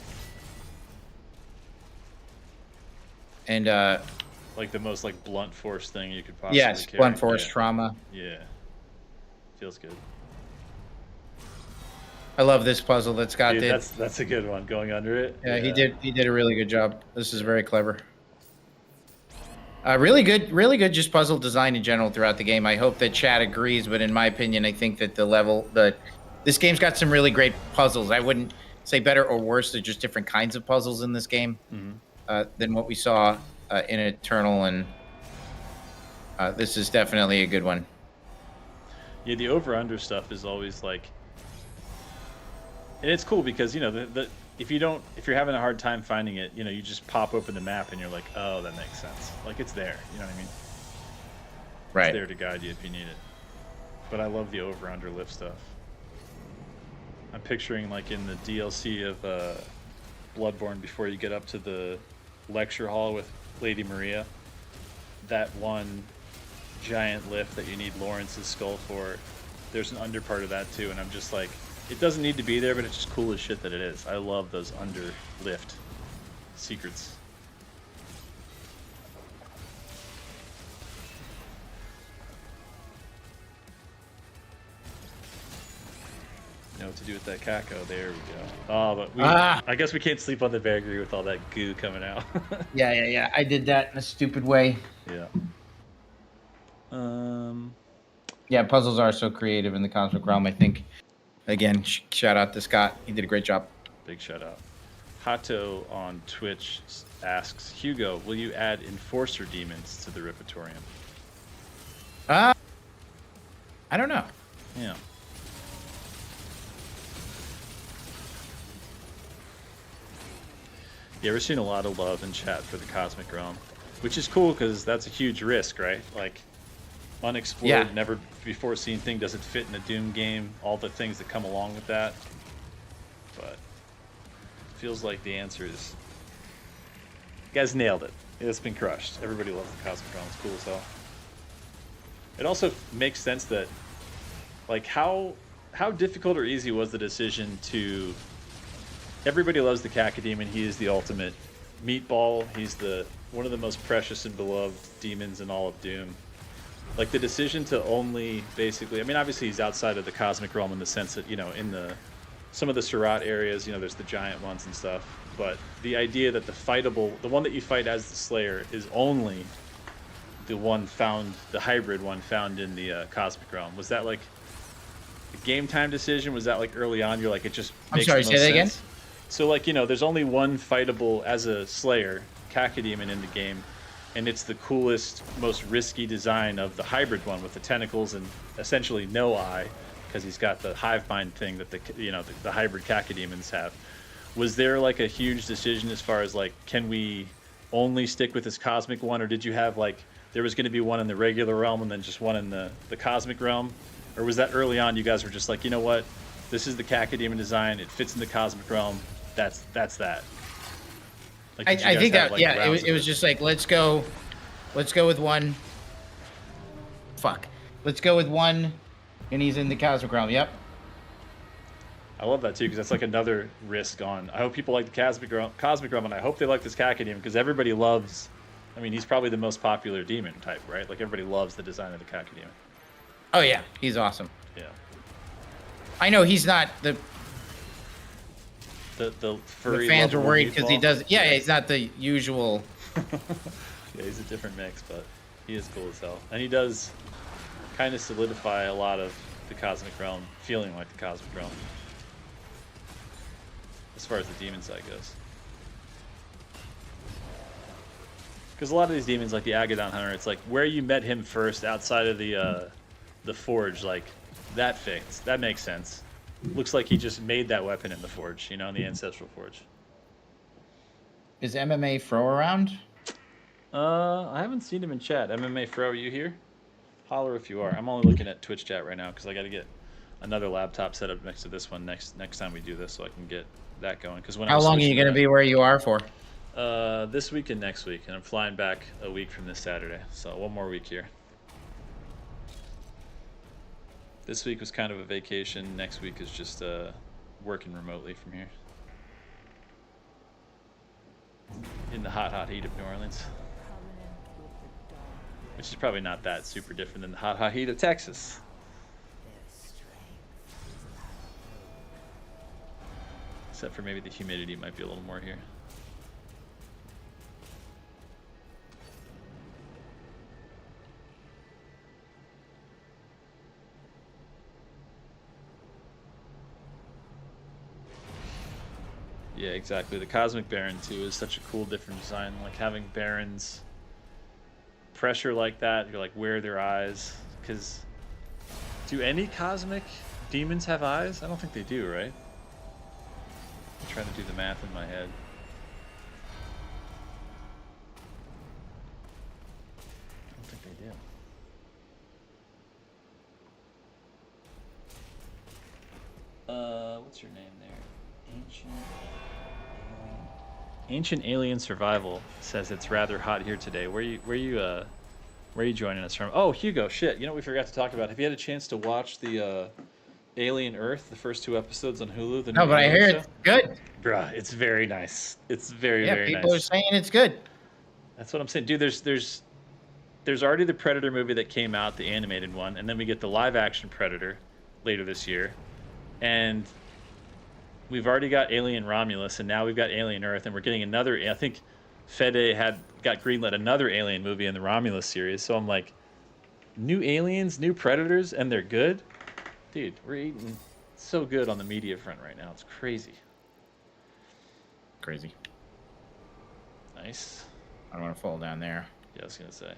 Speaker 5: And
Speaker 4: like the most like blunt force thing you could possibly
Speaker 5: yes,
Speaker 4: carry.
Speaker 5: blunt force trauma.
Speaker 4: Yeah, feels good.
Speaker 5: I love this puzzle that Scott
Speaker 4: Dude,
Speaker 5: did.
Speaker 4: that's a good one. Going under it.
Speaker 5: Yeah, he did a really good job. This is very clever. Really good just puzzle design in general throughout the game. I hope that Chad agrees, but in my opinion, I think that this game's got some really great puzzles. I wouldn't say better or worse. They're just different kinds of puzzles in this game than what we saw in Eternal, and this is definitely a good one.
Speaker 4: Yeah, the over-under stuff is always like, and it's cool because if you're having a hard time finding it, you just pop open the map and you're like, oh, that makes sense. Like it's there. You know what I mean?
Speaker 5: Right.
Speaker 4: It's there to guide you if you need it. But I love the over-under lift stuff. I'm picturing like in the DLC of Bloodborne before you get up to the lecture hall with Lady Maria, that one giant lift that you need Lawrence's skull for. There's an under part of that too, and I'm just like, it doesn't need to be there, but it's just cool as shit that it is. I love those under lift secrets. Know what to do with that Kako. There we go. Oh, but I guess we can't sleep on the Vagary with all that goo coming out.
Speaker 5: Yeah. I did that in a stupid way.
Speaker 4: Yeah.
Speaker 5: Yeah, puzzles are so creative in the Cosmic Realm, I think. Again, shout out to Scott. He did a great job.
Speaker 4: Big shout out. Hato on Twitch asks, Hugo, will you add Enforcer demons to the Repertorium?
Speaker 5: I don't know.
Speaker 4: Yeah. Yeah, we're seeing a lot of love in chat for the Cosmic Realm, which is cool because that's a huge risk, right? Like, unexplored, never before seen thing doesn't fit in a Doom game, all the things that come along with that. But it feels like the answer is, you guys nailed it. It's been crushed. Everybody loves the Cosmic Realm. It's cool as hell. It also makes sense that, like, how difficult or easy was the decision to... Everybody loves the Cacodemon. He is the ultimate meatball. He's one of the most precious and beloved demons in all of Doom. Like, the decision to only basically... I mean, obviously he's outside of the Cosmic Realm in the sense that, in some of the Surat areas, there's the giant ones and stuff. But the idea that the one that you fight as the Slayer is only the hybrid one found in the Cosmic Realm. Was that like a game time decision? Was that like early on? You're like, it just makes the most sense? Say that again? So like, there's only one fightable as a Slayer, Cacodemon in the game, and it's the coolest, most risky design of the hybrid one with the tentacles and essentially no eye, because he's got the hive mind thing that the hybrid Cacodemons have. Was there like a huge decision as far as like, can we only stick with this cosmic one, or did you have like, there was going to be one in the regular realm and then just one in the cosmic realm? Or was that early on, you guys were just like, you know what, this is the Cacodemon design, it fits in the cosmic realm, that's that? Like,
Speaker 5: I think that, like, yeah, it was just like, let's go with one. Let's go with one, and he's in the Cosmic Realm. Yep.
Speaker 4: I love that too, because that's like another risk on. I hope people like the Cosmic Realm, and I hope they like this Cacodemon, because everybody loves. I mean, he's probably the most popular demon type, right? Like, everybody loves the design of the Cacodemon.
Speaker 5: Oh yeah, he's awesome.
Speaker 4: Yeah.
Speaker 5: I know he's not the
Speaker 4: furry.
Speaker 5: The fans are worried because he does. Yeah, he's not the usual.
Speaker 4: Yeah, he's a different mix, but he is cool as hell, and he does kind of solidify a lot of the Cosmic Realm, feeling like the Cosmic Realm, as far as the demon side goes. Because a lot of these demons, like the Agadon Hunter, it's like where you met him first, outside of the Forge, like that fits. That makes sense. Looks like he just made that weapon in the Forge, in the Ancestral Forge.
Speaker 5: Is MMA Fro around?
Speaker 4: I haven't seen him in chat. MMA Fro, are you here? Holler if you are. I'm only looking at Twitch chat right now because I got to get another laptop set up next to this one next time we do this, so I can get that going. Because
Speaker 5: how long are you going to be where you are for?
Speaker 4: This week and next week, and I'm flying back a week from this Saturday, so one more week here. This week was kind of a vacation. Next week is just working remotely from here. In the hot heat of New Orleans. Which is probably not that super different than the hot heat of Texas. Except for maybe the humidity might be a little more here. Yeah, exactly. The Cosmic Baron, too, is such a cool, different design. Like, having Barons pressure like that, you're like, where are their eyes? Because do any Cosmic demons have eyes? I don't think they do, right? I'm trying to do the math in my head. I don't think they do. What's your name there? Ancient Alien Survival says it's rather hot here today. Where are you joining us from? Oh, Hugo, shit. You know what we forgot to talk about? Have you had a chance to watch the Alien Earth, the first 2 episodes on Hulu? The
Speaker 5: No,
Speaker 4: new
Speaker 5: but I
Speaker 4: Alien
Speaker 5: hear
Speaker 4: show?
Speaker 5: it's good.
Speaker 4: Bruh, it's very nice. It's very
Speaker 5: People
Speaker 4: nice.
Speaker 5: are saying it's good.
Speaker 4: That's what I'm saying. Dude, there's already the Predator movie that came out, the animated one, and then we get the live action Predator later this year. And we've already got Alien Romulus, and now we've got Alien Earth, and we're getting another. I think Fede got greenlit another Alien movie in the Romulus series. So I'm like, new aliens, new Predators, and they're good? Dude, we're eating so good on the media front right now. It's crazy.
Speaker 5: Crazy.
Speaker 4: Nice.
Speaker 5: I don't want to fall down there.
Speaker 4: Yeah, I was going to say.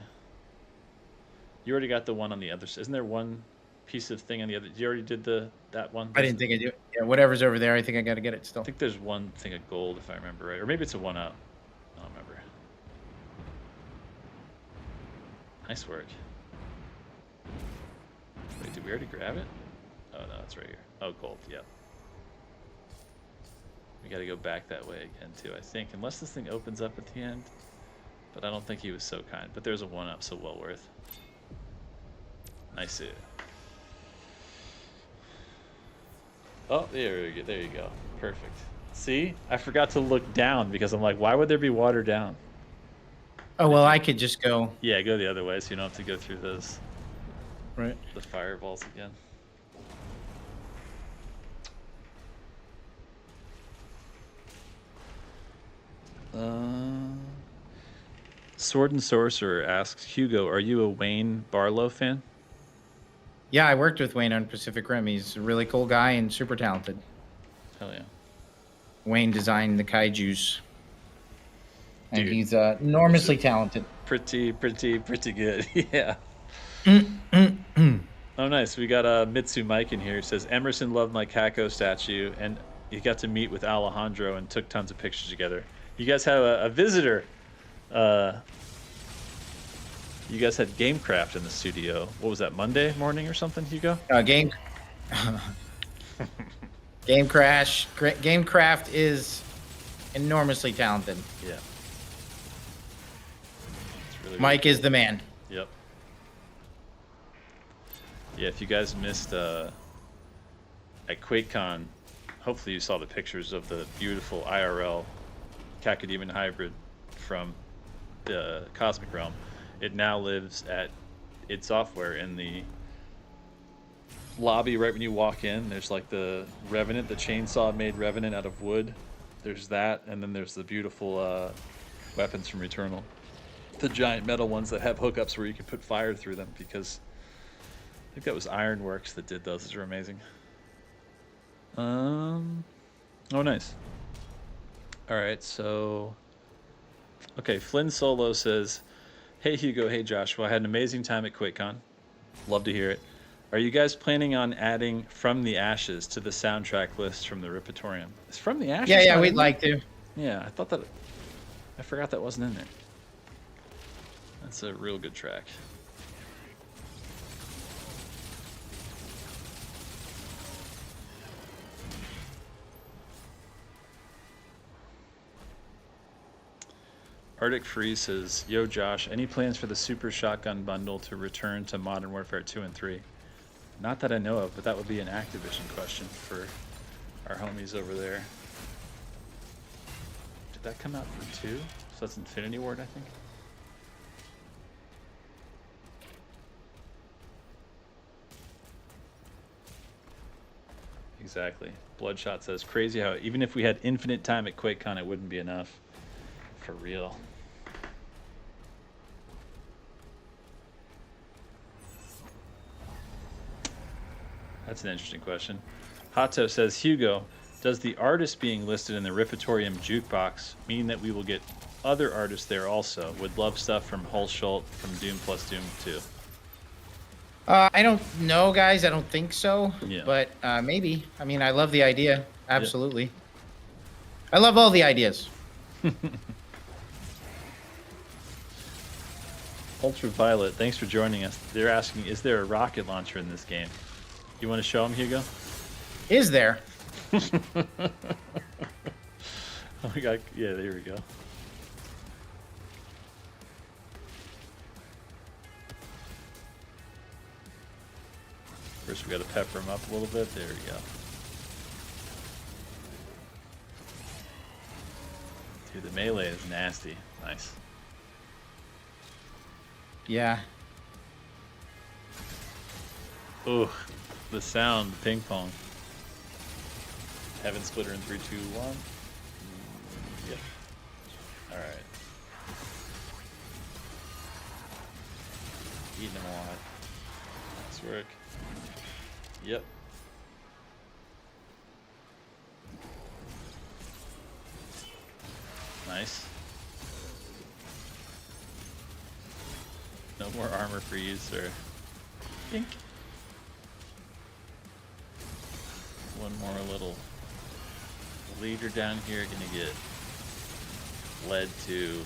Speaker 4: You already got the one on the other side. Isn't there one piece of thing on the other? You already did that one?
Speaker 5: I didn't think I do. Yeah, whatever's over there, I think I got to get it still.
Speaker 4: I think there's one thing of gold, if I remember right. Or maybe it's a 1-up. I don't remember. Nice work. Wait, did we already grab it? Oh, no, it's right here. Oh, gold, yep. We got to go back that way again, too, I think. Unless this thing opens up at the end. But I don't think he was so kind. But there's a 1-up, so well worth. Nice hit. Oh, there you go. Perfect. See? I forgot to look down because I'm like, why would there be water down?
Speaker 5: Oh, well, I could just go.
Speaker 4: Yeah, go the other way so you don't have to go through those.
Speaker 5: Right.
Speaker 4: The fireballs again. Sword and Sorcerer asks, Hugo, are you a Wayne Barlow fan?
Speaker 5: Yeah, I worked with Wayne on Pacific Rim. He's a really cool guy and super talented.
Speaker 4: Hell yeah.
Speaker 5: Wayne designed the kaijus. And
Speaker 4: Dude,
Speaker 5: he's enormously talented.
Speaker 4: Pretty good. Yeah. Oh, nice. We got Mitsu Mike in here. He says, Emerson loved my Kako statue, and he got to meet with Alejandro and took tons of pictures together. You guys have a visitor. You guys had Gamecraft in the studio. What was that, Monday morning or something, Hugo?
Speaker 5: Gamecraft is enormously talented.
Speaker 4: Yeah. It's really
Speaker 5: Mike is the man.
Speaker 4: Yep. Yeah, if you guys missed at QuakeCon, hopefully you saw the pictures of the beautiful IRL Cacodemon hybrid from the Cosmic Realm. It now lives at id Software in the lobby right when you walk in. There's like the Revenant, the chainsaw made Revenant out of wood. There's that, and then there's the beautiful weapons from Returnal. The giant metal ones that have hookups where you can put fire through them, because I think that was Ironworks that did those. Those are amazing. Oh, nice. All right, so... Okay, Flynn Solo says, hey, Hugo, hey, Joshua. I had an amazing time at QuakeCon. Love to hear it. Are you guys planning on adding From the Ashes to the soundtrack list from the Ripatorium? Is From the Ashes?
Speaker 5: Yeah, we'd like to.
Speaker 4: Yeah, I thought that... I forgot that wasn't in there. That's a real good track. Arctic Freeze says, yo, Josh, any plans for the Super Shotgun bundle to return to Modern Warfare 2 and 3? Not that I know of, but that would be an Activision question for our homies over there. Did that come out for 2? So that's Infinity Ward, I think. Exactly. Bloodshot says, crazy how even if we had infinite time at QuakeCon, it wouldn't be enough. For real. That's an interesting question. Hato says, Hugo, does the artist being listed in the Ripitorium jukebox mean that we will get other artists there also? Would love stuff from Hulshult from Doom plus Doom 2.
Speaker 5: I don't know, guys. I don't think so.
Speaker 4: Yeah.
Speaker 5: But maybe. I mean, I love the idea. Absolutely. I love all the ideas.
Speaker 4: Ultraviolet, thanks for joining us. They're asking, is there a rocket launcher in this game? You want to show them, Hugo?
Speaker 5: Is there?
Speaker 4: Oh my god, yeah, there we go. First we gotta pepper them up a little bit. There we go. Dude, the melee is nasty. Nice.
Speaker 5: Yeah.
Speaker 4: Ooh, the sound, ping pong. Heaven Splitter in 3, 2, 1. Yep. Alright. Eating them alive. Nice work. Yep. Nice. No more armor for you, sir. Dink. One more little leader down here gonna get led to.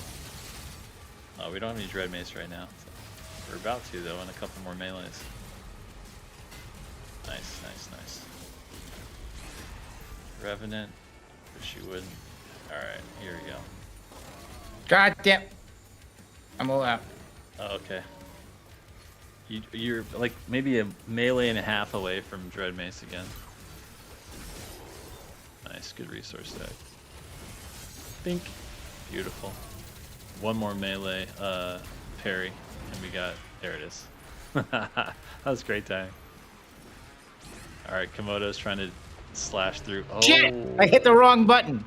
Speaker 4: Oh, we don't have any Dread Mace right now. So we're about to though, and a couple more melees. Nice, nice, nice. Revenant. Wish you wouldn't. Alright, here we go.
Speaker 5: God damn. I'm all out.
Speaker 4: Oh, okay. You're like maybe a melee and a half away from Dread Mace again. Nice, good resource stack. Think. Beautiful. One more melee parry, and we got, there it is. That was great timing. Alright, Komodo's trying to slash through. Oh,
Speaker 5: Shit! I hit the wrong button.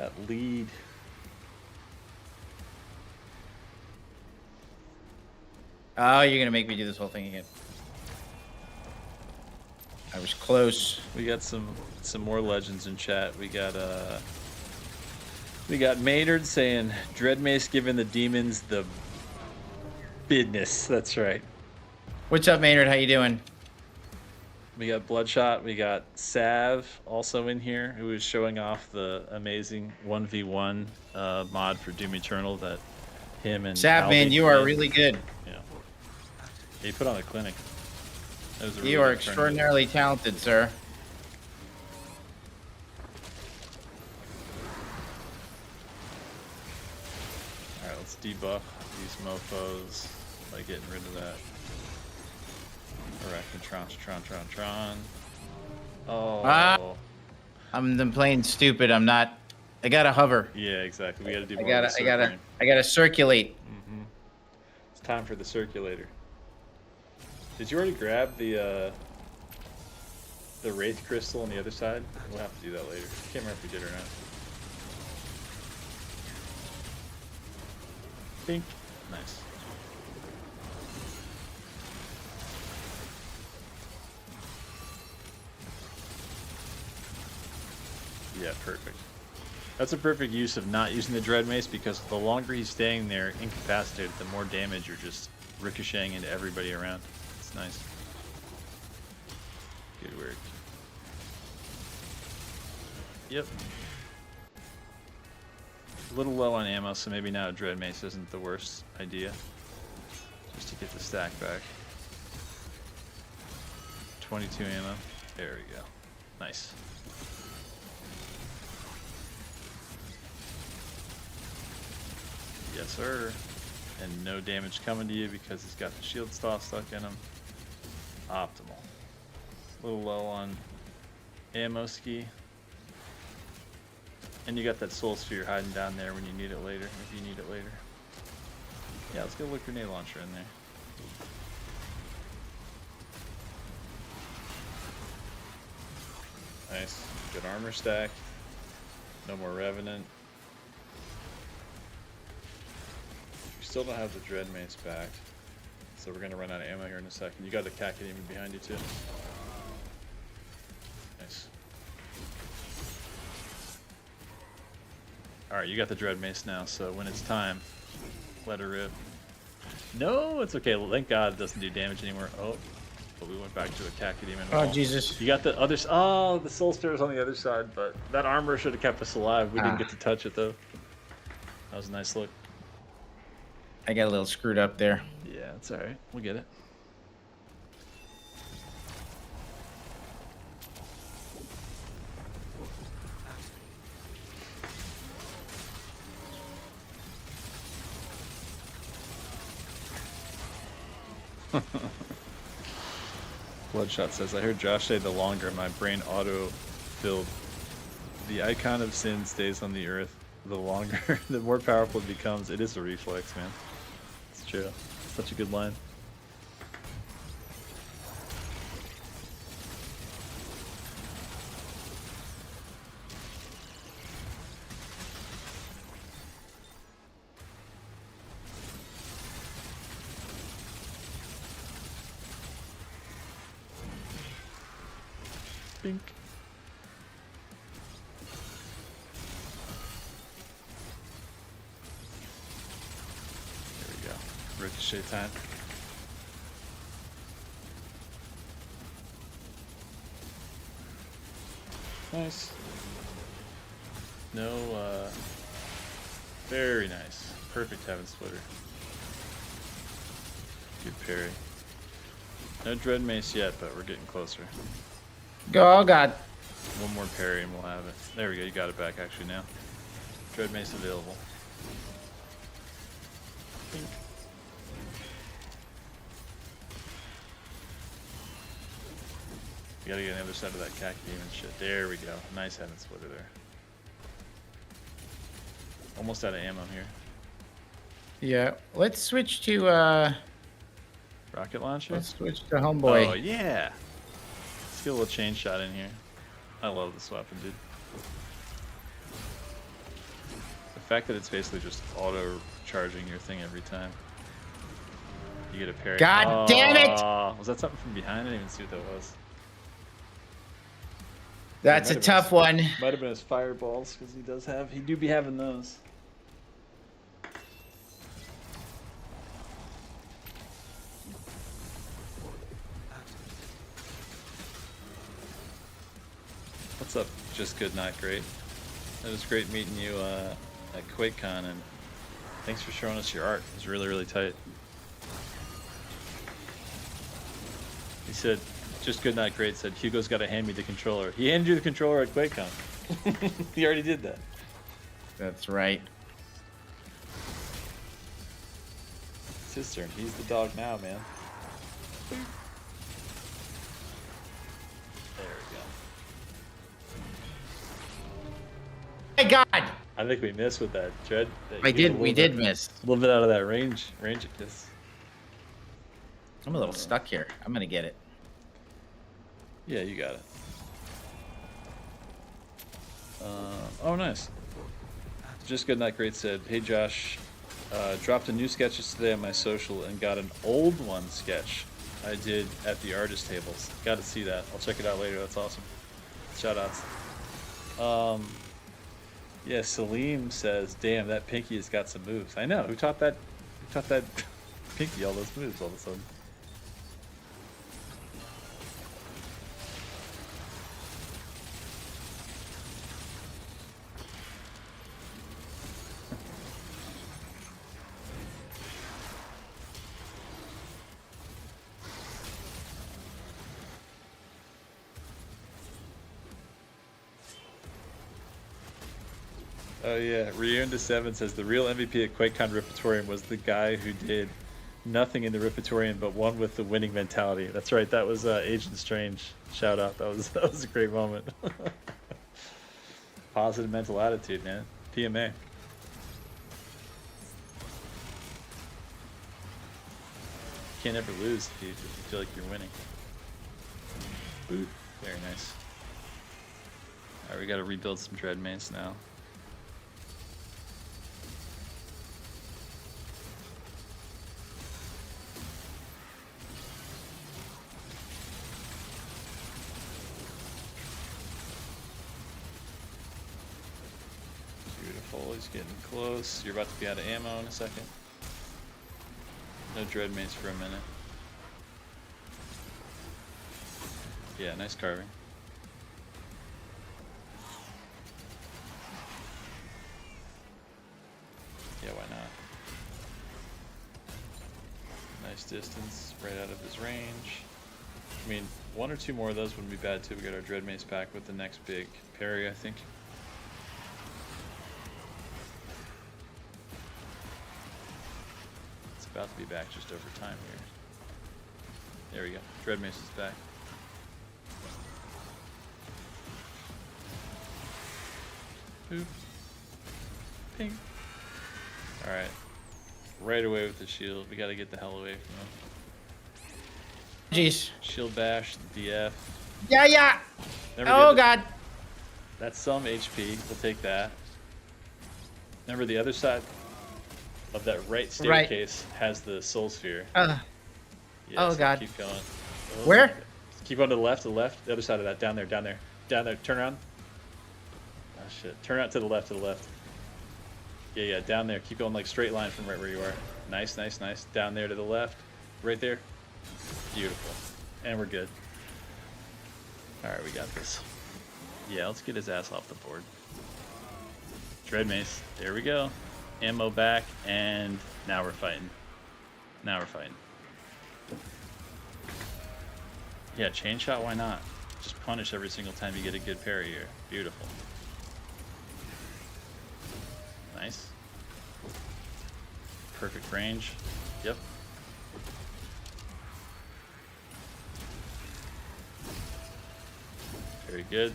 Speaker 4: that lead.
Speaker 5: Oh, you're gonna make me do this whole thing again. I was close.
Speaker 4: We got some more legends in chat. We got Maynard saying Dread Mace giving the demons the business. That's right.
Speaker 5: What's up, Maynard? How you doing?
Speaker 4: We got Bloodshot. We got Sav also in here, who is showing off the amazing 1v1 mod for Doom Eternal that him and
Speaker 5: Sav,
Speaker 4: Aldi
Speaker 5: man, you are
Speaker 4: played.
Speaker 5: really good.
Speaker 4: Yeah. He put on a clinic. That was a really
Speaker 5: You are
Speaker 4: good tournament.
Speaker 5: extraordinarily talented, sir.
Speaker 4: Alright, let's debuff these mofos by getting rid of that. Tron. Oh.
Speaker 5: I'm playing stupid. I'm not. I gotta hover.
Speaker 4: Yeah, exactly. We gotta do more.
Speaker 5: I gotta circulate.
Speaker 4: Mm-hmm. It's time for the circulator. Did you already grab the Wraith Crystal on the other side? We'll have to do that later. Can't remember if we did or not. Think. Nice. Yeah, perfect. That's a perfect use of not using the Dread Mace, because the longer he's staying there incapacitated, the more damage you're just ricocheting into everybody around. It's nice. Good work. Yep. A little low on ammo, so maybe now a Dread Mace isn't the worst idea. Just to get the stack back. 22 ammo. There we go. Nice. Yes, sir. And no damage coming to you because he's got the shield stall stuck in him. optimal. A little low on ammo ski. And you got that soul sphere hiding down there when you need it later, if you need it later. Yeah, let's get a little grenade launcher in there. Nice. Good armor stack. No more Revenant. We still don't have the Dread Mace back. So we're going to run out of ammo here in a second. You got the Cacodemon behind you too. Nice. Alright, you got the Dread Mace now, so when it's time, let her rip. No, it's okay. Well, thank God it doesn't do damage anymore. Oh, but we went back to a Cacodemon.
Speaker 5: Oh, Jesus.
Speaker 4: You got the other... Oh, the Soul Spear is on the other side, but that armor should have kept us alive. We didn't get to touch it, though. That was a nice look.
Speaker 5: I got a little screwed up there.
Speaker 4: Yeah, it's alright. We'll get it. Bloodshot says, I heard Josh say the longer my brain auto-filled. The icon of sin stays on the earth. The longer, the more powerful it becomes. It is a reflex, man. It's true. Such a good line. Bink. There we go. Ricochet time. Nice. No, very nice. Perfect Heaven Splitter. Good parry. No Dread Mace yet, but we're getting closer.
Speaker 5: Go, oh God.
Speaker 4: One more parry and we'll have it. There we go, you got it back actually now. Dread Mace available. Bink. You gotta get on the other side of that Cacodemon shit. There we go. Nice Heaven Splitter there. Almost out of ammo here.
Speaker 5: Yeah, let's switch to
Speaker 4: Rocket launcher?
Speaker 5: let's switch to Homeboy.
Speaker 4: Oh yeah. Let's get a little chain shot in here. I love this weapon, dude. The fact that it's basically just auto charging your thing every time. You get a parry.
Speaker 5: God damn it!
Speaker 4: Was that something from behind? I didn't even see what that was.
Speaker 5: That's a tough one.
Speaker 4: Might have been his fireballs, because he do be having those. What's up? Just good, not great. It was great meeting you at QuakeCon, and thanks for showing us your art. It was really, really tight. He said, just good, not great, said, Hugo's got to hand me the controller. He handed you the controller at QuakeCon. He already did that.
Speaker 5: That's right.
Speaker 4: It's his turn. He's the dog now, man. There we go.
Speaker 5: My God!
Speaker 4: I think we missed with that, Dread.
Speaker 5: We did miss.
Speaker 4: A little bit out of that range of kiss.
Speaker 5: I'm a little stuck here. I'm gonna get it.
Speaker 4: Yeah, you got it. Oh, nice. Just good, not great said, hey Josh, dropped a new sketches today on my social and got an old one sketch I did at the artist tables. Got to see that. I'll check it out later. That's awesome. Shout outs. Yeah, Salim says, damn, that Pinky has got some moves. I know. Who taught that Pinky all those moves all of a sudden? Oh yeah, Ry'uul to 7 says the real MVP at QuakeCon Repertorium was the guy who did nothing in the Ripitorian but one with the winning mentality. That's right. That was Agent Strange. Shout out. That was a great moment. Positive mental attitude, man. PMA. Can't ever lose if you feel like you're winning. Boot. Very nice. All right, we got to rebuild some Dreadmains now. Beautiful. He's getting close. You're about to be out of ammo in a second. No Dreadmains for a minute. Yeah, nice carving. Yeah, why not? Nice distance, right out of his range. I mean, one or two more of those wouldn't be bad too. We got our Dreadmains back with the next big parry, I think. It's about to be back just over time here. There we go. Dreadmains is back. Boop. Ping. Alright. Right away with the shield. We gotta get the hell away from him.
Speaker 5: Jeez.
Speaker 4: Shield bash, DF.
Speaker 5: Yeah.
Speaker 4: Never
Speaker 5: Oh,
Speaker 4: get
Speaker 5: God.
Speaker 4: That's some HP. We'll take that. Remember, the other side of that right staircase has the soul sphere.
Speaker 5: Oh,
Speaker 4: So
Speaker 5: God.
Speaker 4: Keep going. Oh,
Speaker 5: Where?
Speaker 4: Keep going to the left, The other side of that. Down there. Down there. Turn around. Oh, shit. Turn out to the left, Yeah, down there. Keep going like straight line from right where you are. Nice. Down there to the left. Right there. Beautiful. And we're good. Alright, we got this. Yeah, let's get his ass off the board. Dread Mace. There we go. Ammo back, and now we're fighting. Yeah, chain shot, why not? Just punish every single time you get a good parry here. Beautiful. Nice. Perfect range. Yep. Very good.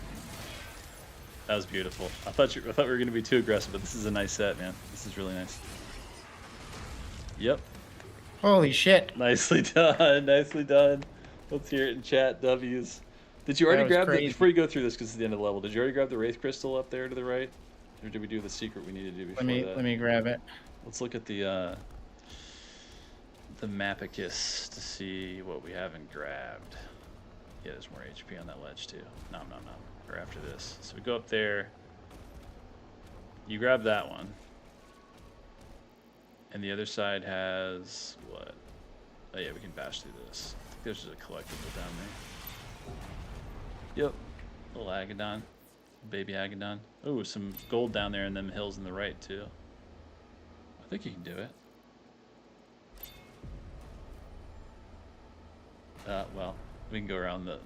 Speaker 4: That was beautiful. I thought we were going to be too aggressive, but this is a nice set, man. This is really nice. Yep.
Speaker 5: Holy shit.
Speaker 4: Nicely done. Let's hear it in chat. W's. Did you already grab
Speaker 5: crazy.
Speaker 4: before you go through this, because it's the end of the level, did you already grab the Wraith Crystal up there to the right? Or did we do the secret we need to do before that?
Speaker 5: Let me grab it.
Speaker 4: Let's look at the Mapicus to see what we haven't grabbed. Yeah, there's more HP on that ledge too. No. Or after this. So we go up there. You grab that one. And the other side has what? Oh yeah, we can bash through this. I think there's just a collectible down there. Yep. Little Agadon. Baby Agadon. Oh, some gold down there and them hills in the right too. I think you can do it. Well, we can go around the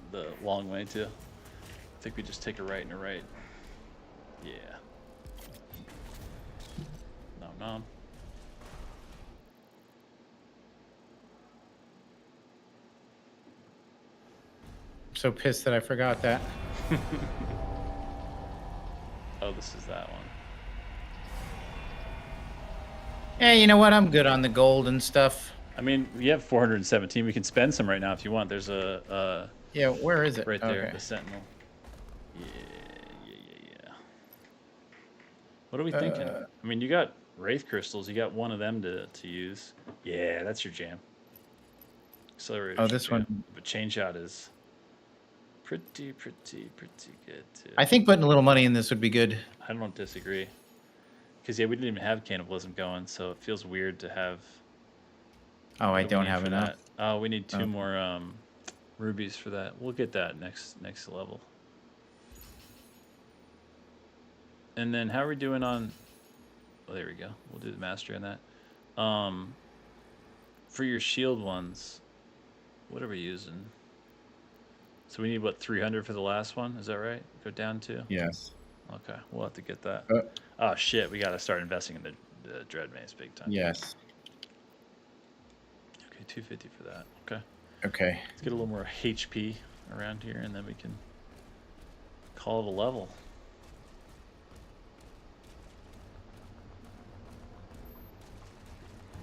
Speaker 4: long way too. I think we just take a right and a right. Yeah. No.
Speaker 5: I'm so pissed that I forgot that.
Speaker 4: Oh, this is that one.
Speaker 5: Yeah, you know what? I'm good on the gold and stuff.
Speaker 4: I mean, we have 417. We can spend some right now if you want. There's a
Speaker 5: Yeah, where is it?
Speaker 4: right there,
Speaker 5: Okay.
Speaker 4: the Sentinel. Yeah. What are we thinking? I mean, you got Wraith Crystals. You got one of them to use. Yeah, that's your jam. Accelerator.
Speaker 5: Oh, this one.
Speaker 4: But chain shot is pretty good too.
Speaker 5: I think putting a little money in this would be good.
Speaker 4: I don't disagree. Because yeah, we didn't even have cannibalism going, so it feels weird to have.
Speaker 5: Oh, I
Speaker 4: What do we
Speaker 5: don't
Speaker 4: need
Speaker 5: have
Speaker 4: for
Speaker 5: enough.
Speaker 4: that? Oh, we need two more rubies for that. We'll get that next level. And then how are we doing on? Oh, there we go. We'll do the mastery on that. For your shield ones, what are we using? So we need what, 300 for the last one? Is that right? Go down to?
Speaker 5: Yes.
Speaker 4: Okay, we'll have to get that. Oh shit, we got to start investing in the Dread Maze big time.
Speaker 5: Yes.
Speaker 4: pay 250 for that. Okay.
Speaker 5: Okay.
Speaker 4: Let's get a little more HP around here, and then we can call it a level.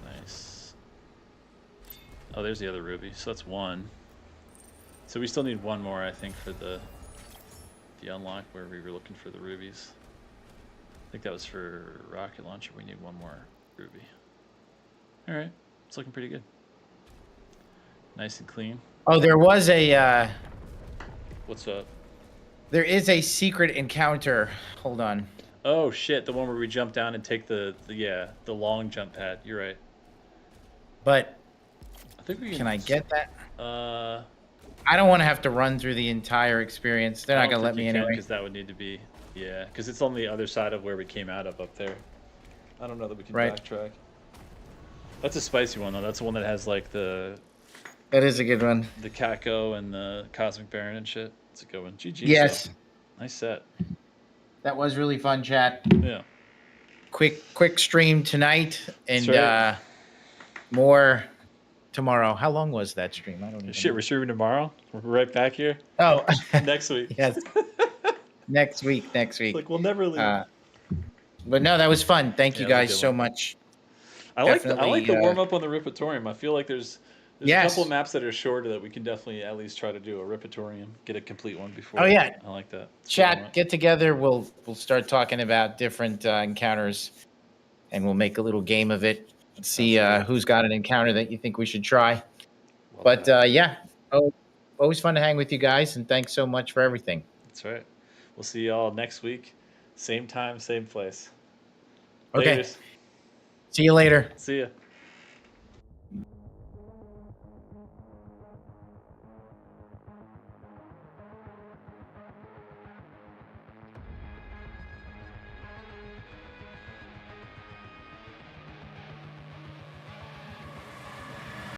Speaker 4: Nice. Oh, there's the other ruby. So that's one. So we still need one more, I think, for the unlock where we were looking for the rubies. I think that was for rocket launcher. We need one more ruby. All right, it's looking pretty good. Nice and clean.
Speaker 5: Oh, there was a.
Speaker 4: What's up?
Speaker 5: There is a secret encounter. Hold on.
Speaker 4: Oh shit! The one where we jump down and take the long jump pad. You're right.
Speaker 5: But
Speaker 4: I think we
Speaker 5: can I get that?
Speaker 4: I
Speaker 5: don't want to have to run through the entire experience. They're not gonna let me anyway.
Speaker 4: Because that would need to be because it's on the other side of where we came out of up there. I don't know that we can backtrack. That's a spicy one though. That's the one that has like the.
Speaker 5: That is a good one.
Speaker 4: The Kako and the Cosmic Baron and shit. It's a good one. GG.
Speaker 5: Yes.
Speaker 4: So. Nice set.
Speaker 5: That was really fun, chat.
Speaker 4: Yeah.
Speaker 5: Quick stream tonight and more tomorrow. How long was that stream? I don't even know.
Speaker 4: We're streaming tomorrow? We're right back here?
Speaker 5: Oh.
Speaker 4: Next week.
Speaker 5: Yes. Next week.
Speaker 4: Like, we'll never leave.
Speaker 5: But no, that was fun. Thank you guys so much.
Speaker 4: I like the warm-up on the Ripatorium. I feel like there's a couple of maps that are shorter that we can definitely at least try to do a Ripatorium, get a complete one before.
Speaker 5: Oh yeah,
Speaker 4: I like that.
Speaker 5: Chat, get together. We'll start talking about different encounters, and we'll make a little game of it. See who's got an encounter that you think we should try. But always fun to hang with you guys, and thanks so much for everything.
Speaker 4: That's right. We'll see y'all next week, same time, same place.
Speaker 5: Okay.
Speaker 4: Laters.
Speaker 5: See you later.
Speaker 4: See ya.